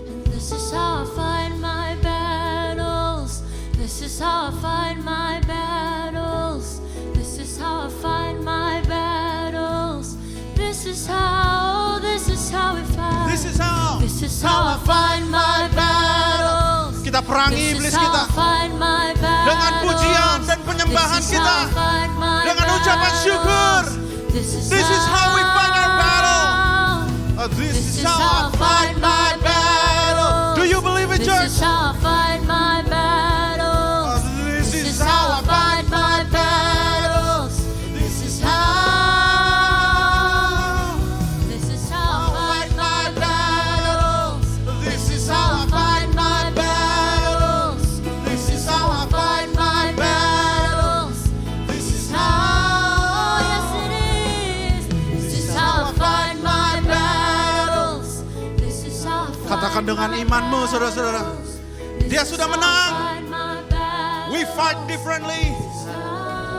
And this is how I find my battles. This is how I find my battles. This is how I find my battles. This is how. This is how we fight. This is how. This is how I find my battles. Kita perangi iblis kita dengan pujian dan penyembahan kita, dengan ucapan syukur. This is how we fight our battle. This is how I fight my battle. Do you believe it, church? This is how I fight my battles. This is how I fight my battles. This is how. This is how I fight my battles. This is how I fight my battles. This is how I fight my battles. This is Oh, how. yes it is. This is how I fight my battles. This is how I fight Katakan dengan imanmu, saudara-saudara. Dia sudah menang. We fight differently.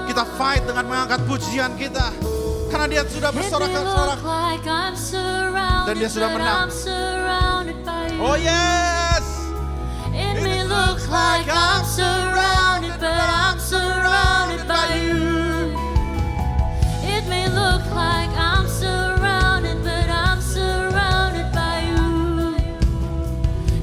Kita fight dengan mengangkat pujian kita. Karena dia sudah bersorak-sorak. Dan dia sudah menang. Oh yes. It may look like I'm surrounded, but I'm surrounded by you. It may look like I'm surrounded, but I'm surrounded by you.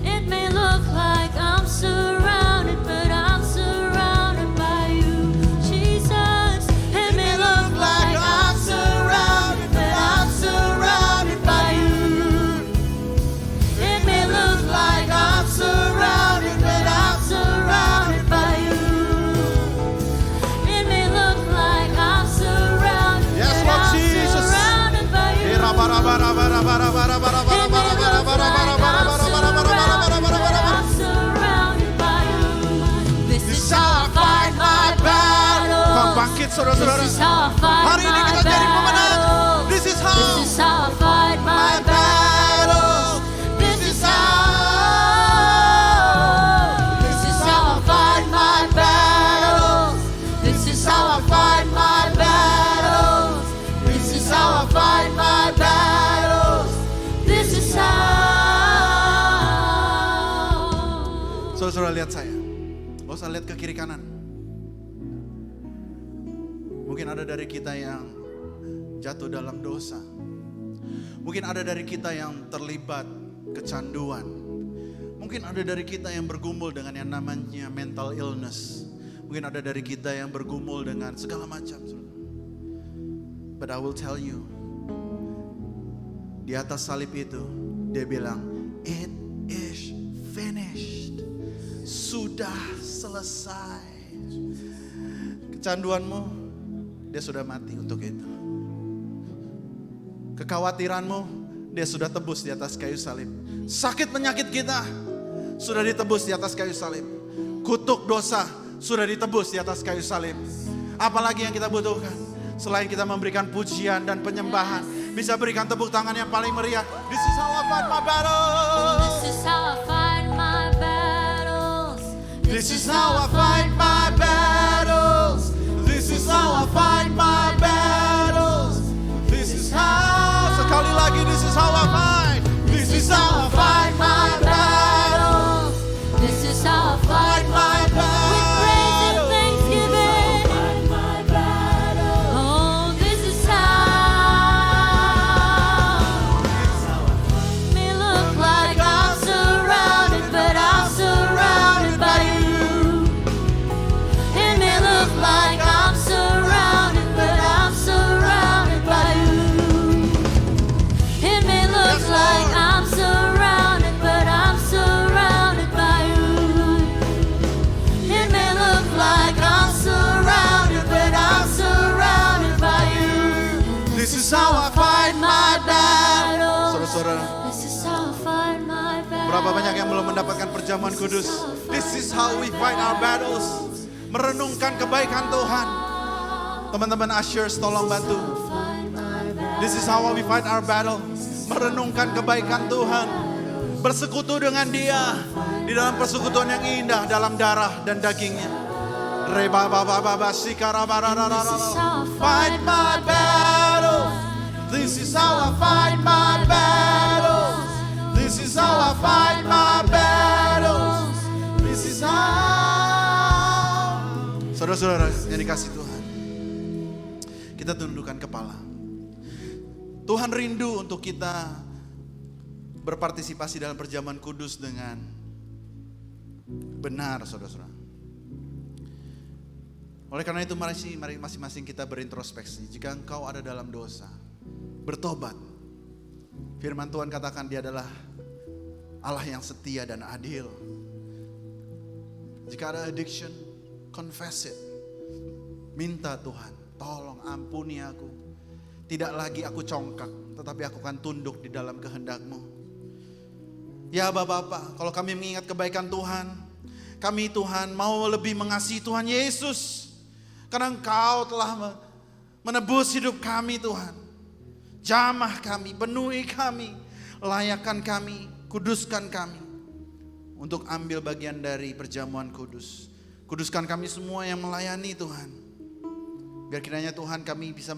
It may look like I'm surrounded, but I'm surrounded by you. Jesus, it may look like I'm surrounded, but I'm surrounded by you. It may look like I'm surrounded, but I'm surrounded by you. It may look like I'm surrounded, Yes, but Lord I'm Jesus. surrounded by you. It may look like I'm surrounded, but I'm surrounded by you. This is how I fight my battles. Kau bangkit, saudara-saudara. This is how I fight Hari ini my kita jadi pemenang. battles. This is This how. is how I fight my battles. This is how. This is how I fight my battles. This is how I fight my battles. This is how I fight my battles. This is how. Saudara-saudara, lihat saya. Gak usah lihat ke kiri kanan. Mungkin ada dari kita yang jatuh dalam dosa. Mungkin ada dari kita yang terlibat kecanduan. Mungkin ada dari kita yang bergumul dengan yang namanya mental illness. Mungkin ada dari kita yang bergumul dengan segala macam. But I will tell you, di atas salib itu dia bilang, it is finished. Sudah selesai. Kecanduanmu, dia sudah mati untuk itu. Kekhawatiranmu, dia sudah tebus di atas kayu salib. Sakit penyakit kita sudah ditebus di atas kayu salib. Kutuk dosa sudah ditebus di atas kayu salib. Apalagi yang kita butuhkan selain kita memberikan pujian dan penyembahan, bisa berikan tepuk tangan yang paling meriah. This is how I fight my battles. This is how I fight my battles. This is how I fight my battles. This is how I fight my battles. This is how. Sekali lagi, this is how I fight. This is how I fight my battles. This is how I fight my with praise and battles. thanksgiving. Oh, this is how. It may look like I'm surrounded, but I'm surrounded by you. It may look like I'm surrounded, but I'm surrounded by you. It may look Berapa banyak yang belum mendapatkan perjamuan kudus. This is how we fight our battles. Merenungkan kebaikan Tuhan. Teman-teman ushers tolong bantu. This is how we fight our battle. Merenungkan kebaikan Tuhan. Bersekutu dengan Dia di dalam persekutuan yang indah dalam darah dan dagingnya. Fight my battle. This is how I fight my battle. This is how I fight my battle. This is how. Saudara-saudara yang dikasih Tuhan, kita tundukkan kepala. Tuhan rindu untuk kita berpartisipasi dalam perjamuan kudus dengan benar, saudara-saudara. Oleh karena itu mari masing-masing kita berintrospeksi. Jika engkau ada dalam dosa, bertobat. Firman Tuhan katakan Dia adalah Allah yang setia dan adil. Jika ada addiction, confess it. Minta Tuhan, tolong ampuni aku. Tidak lagi aku congkak, tetapi aku akan tunduk di dalam kehendak-Mu. Ya Bapak, kalau kami mengingat kebaikan Tuhan, kami Tuhan mau lebih mengasihi Tuhan Yesus. Karena Engkau telah menebus hidup kami Tuhan. Jamah kami, penuhi kami, layakkan kami, kuduskan kami. Untuk ambil bagian dari perjamuan kudus. Kuduskan kami semua yang melayani Tuhan. Biar kiranya Tuhan kami bisa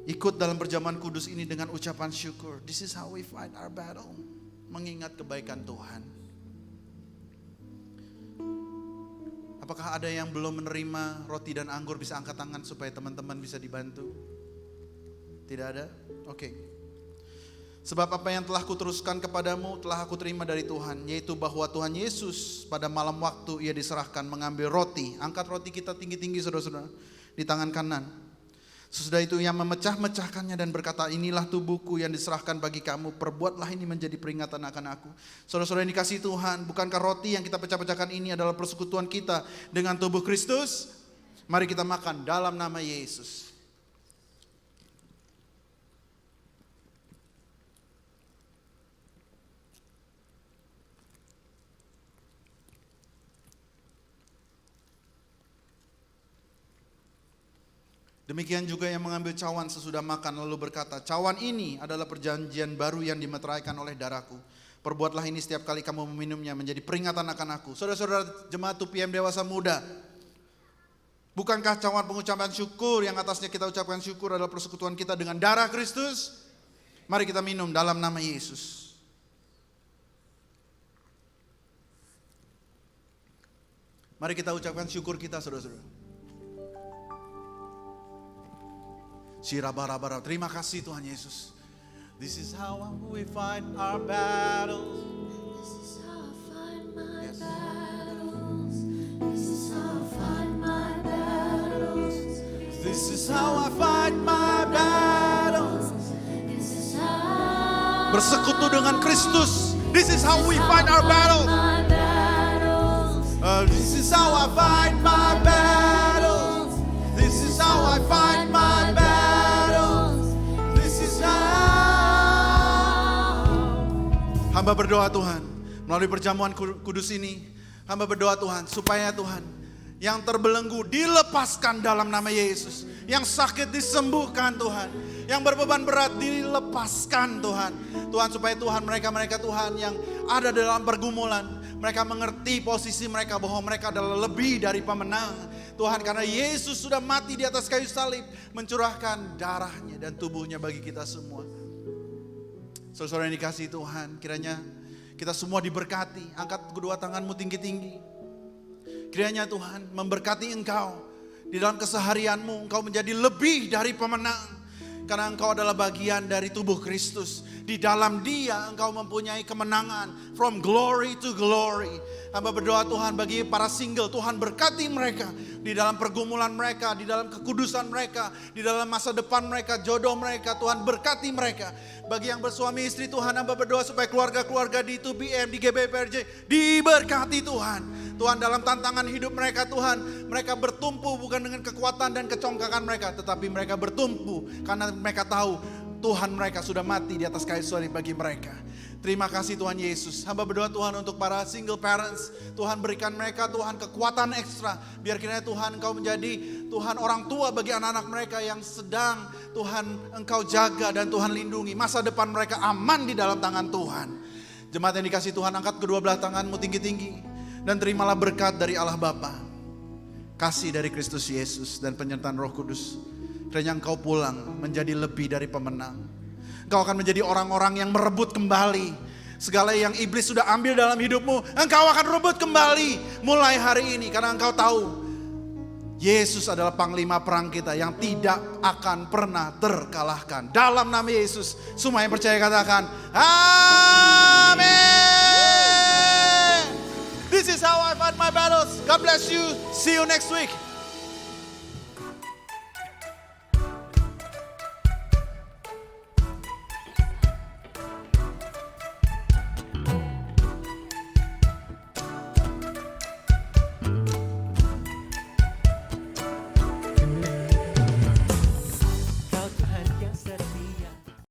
ikut dalam perjamuan kudus ini dengan ucapan syukur. This is how we fight our battle. Mengingat kebaikan Tuhan. Apakah ada yang belum menerima roti dan anggur, bisa angkat tangan supaya teman-teman bisa dibantu? Tidak ada? Oke. Sebab apa yang telah kuteruskan kepadamu telah aku terima dari Tuhan, yaitu bahwa Tuhan Yesus pada malam waktu Ia diserahkan mengambil roti. Angkat roti kita tinggi-tinggi saudara-saudara di tangan kanan. Sesudah itu Ia memecah-mecahkannya dan berkata, inilah tubuhku yang diserahkan bagi kamu, perbuatlah ini menjadi peringatan akan aku. Saudara-saudara yang dikasihi Tuhan, bukankah roti yang kita pecah-pecahkan ini adalah persekutuan kita dengan tubuh Kristus? Mari kita makan dalam nama Yesus. Demikian juga yang mengambil cawan sesudah makan lalu berkata, cawan ini adalah perjanjian baru yang dimeteraikan oleh darahku. Perbuatlah ini setiap kali kamu meminumnya menjadi peringatan akan aku. Saudara-saudara jemaat 2PM Dewasa Muda, bukankah cawan pengucapan syukur yang atasnya kita ucapkan syukur adalah persekutuan kita dengan darah Kristus? Mari kita minum dalam nama Yesus. Mari kita ucapkan syukur kita saudara-saudara. Shirabara-bara. Terima kasih Tuhan Yesus. This is how we fight our battles. This is how I fight my battles. This is how I fight my battles. This is how I fight my battles. This is how Bersekutu dengan Kristus. This is how we fight our battles. my battles. This is how I fight my battles. This is how I fight my battles. Hamba berdoa Tuhan, melalui perjamuan kudus ini, hamba berdoa Tuhan, supaya Tuhan, yang terbelenggu dilepaskan dalam nama Yesus. Yang sakit disembuhkan Tuhan. Yang berbeban berat dilepaskan Tuhan. Tuhan supaya Tuhan mereka Tuhan yang ada dalam pergumulan, mereka mengerti posisi mereka bahwa mereka adalah lebih dari pemenang. Tuhan karena Yesus sudah mati di atas kayu salib, mencurahkan darahnya dan tubuhnya bagi kita semua. Saudara yang dikasihi Tuhan, kiranya kita semua diberkati. Angkat kedua tanganmu tinggi-tinggi. Kiranya Tuhan memberkati engkau. Di dalam keseharianmu engkau menjadi lebih dari pemenang. Karena engkau adalah bagian dari tubuh Kristus. Di dalam Dia engkau mempunyai kemenangan. From glory to glory. Hamba berdoa Tuhan bagi para single, Tuhan berkati mereka di dalam pergumulan mereka, di dalam kekudusan mereka, di dalam masa depan mereka, jodoh mereka, Tuhan berkati mereka. Bagi yang bersuami istri Tuhan, hamba berdoa supaya keluarga-keluarga di 2PM, di GBPRJ diberkati Tuhan. Tuhan dalam tantangan hidup mereka Tuhan, mereka bertumpu bukan dengan kekuatan dan kecongkakan mereka, tetapi mereka bertumpu karena mereka tahu Tuhan mereka sudah mati di atas kayu salib bagi mereka. Terima kasih Tuhan Yesus. Hamba berdoa Tuhan untuk para single parents. Tuhan berikan mereka Tuhan kekuatan ekstra. Biar kiranya Tuhan Engkau menjadi Tuhan orang tua bagi anak-anak mereka yang sedang Tuhan Engkau jaga dan Tuhan lindungi. Masa depan mereka aman di dalam tangan Tuhan. Jemaat yang dikasih Tuhan, angkat kedua belah tanganmu tinggi-tinggi. Dan terimalah berkat dari Allah Bapa, kasih dari Kristus Yesus dan penyertaan Roh Kudus. Kiranya engkau pulang menjadi lebih dari pemenang. Engkau akan menjadi orang-orang yang merebut kembali segala yang iblis sudah ambil dalam hidupmu. Engkau akan rebut kembali mulai hari ini. Karena engkau tahu Yesus adalah panglima perang kita yang tidak akan pernah terkalahkan. Dalam nama Yesus, semua yang percaya katakan amin. This is how I fight my battles. God bless you. See you next week.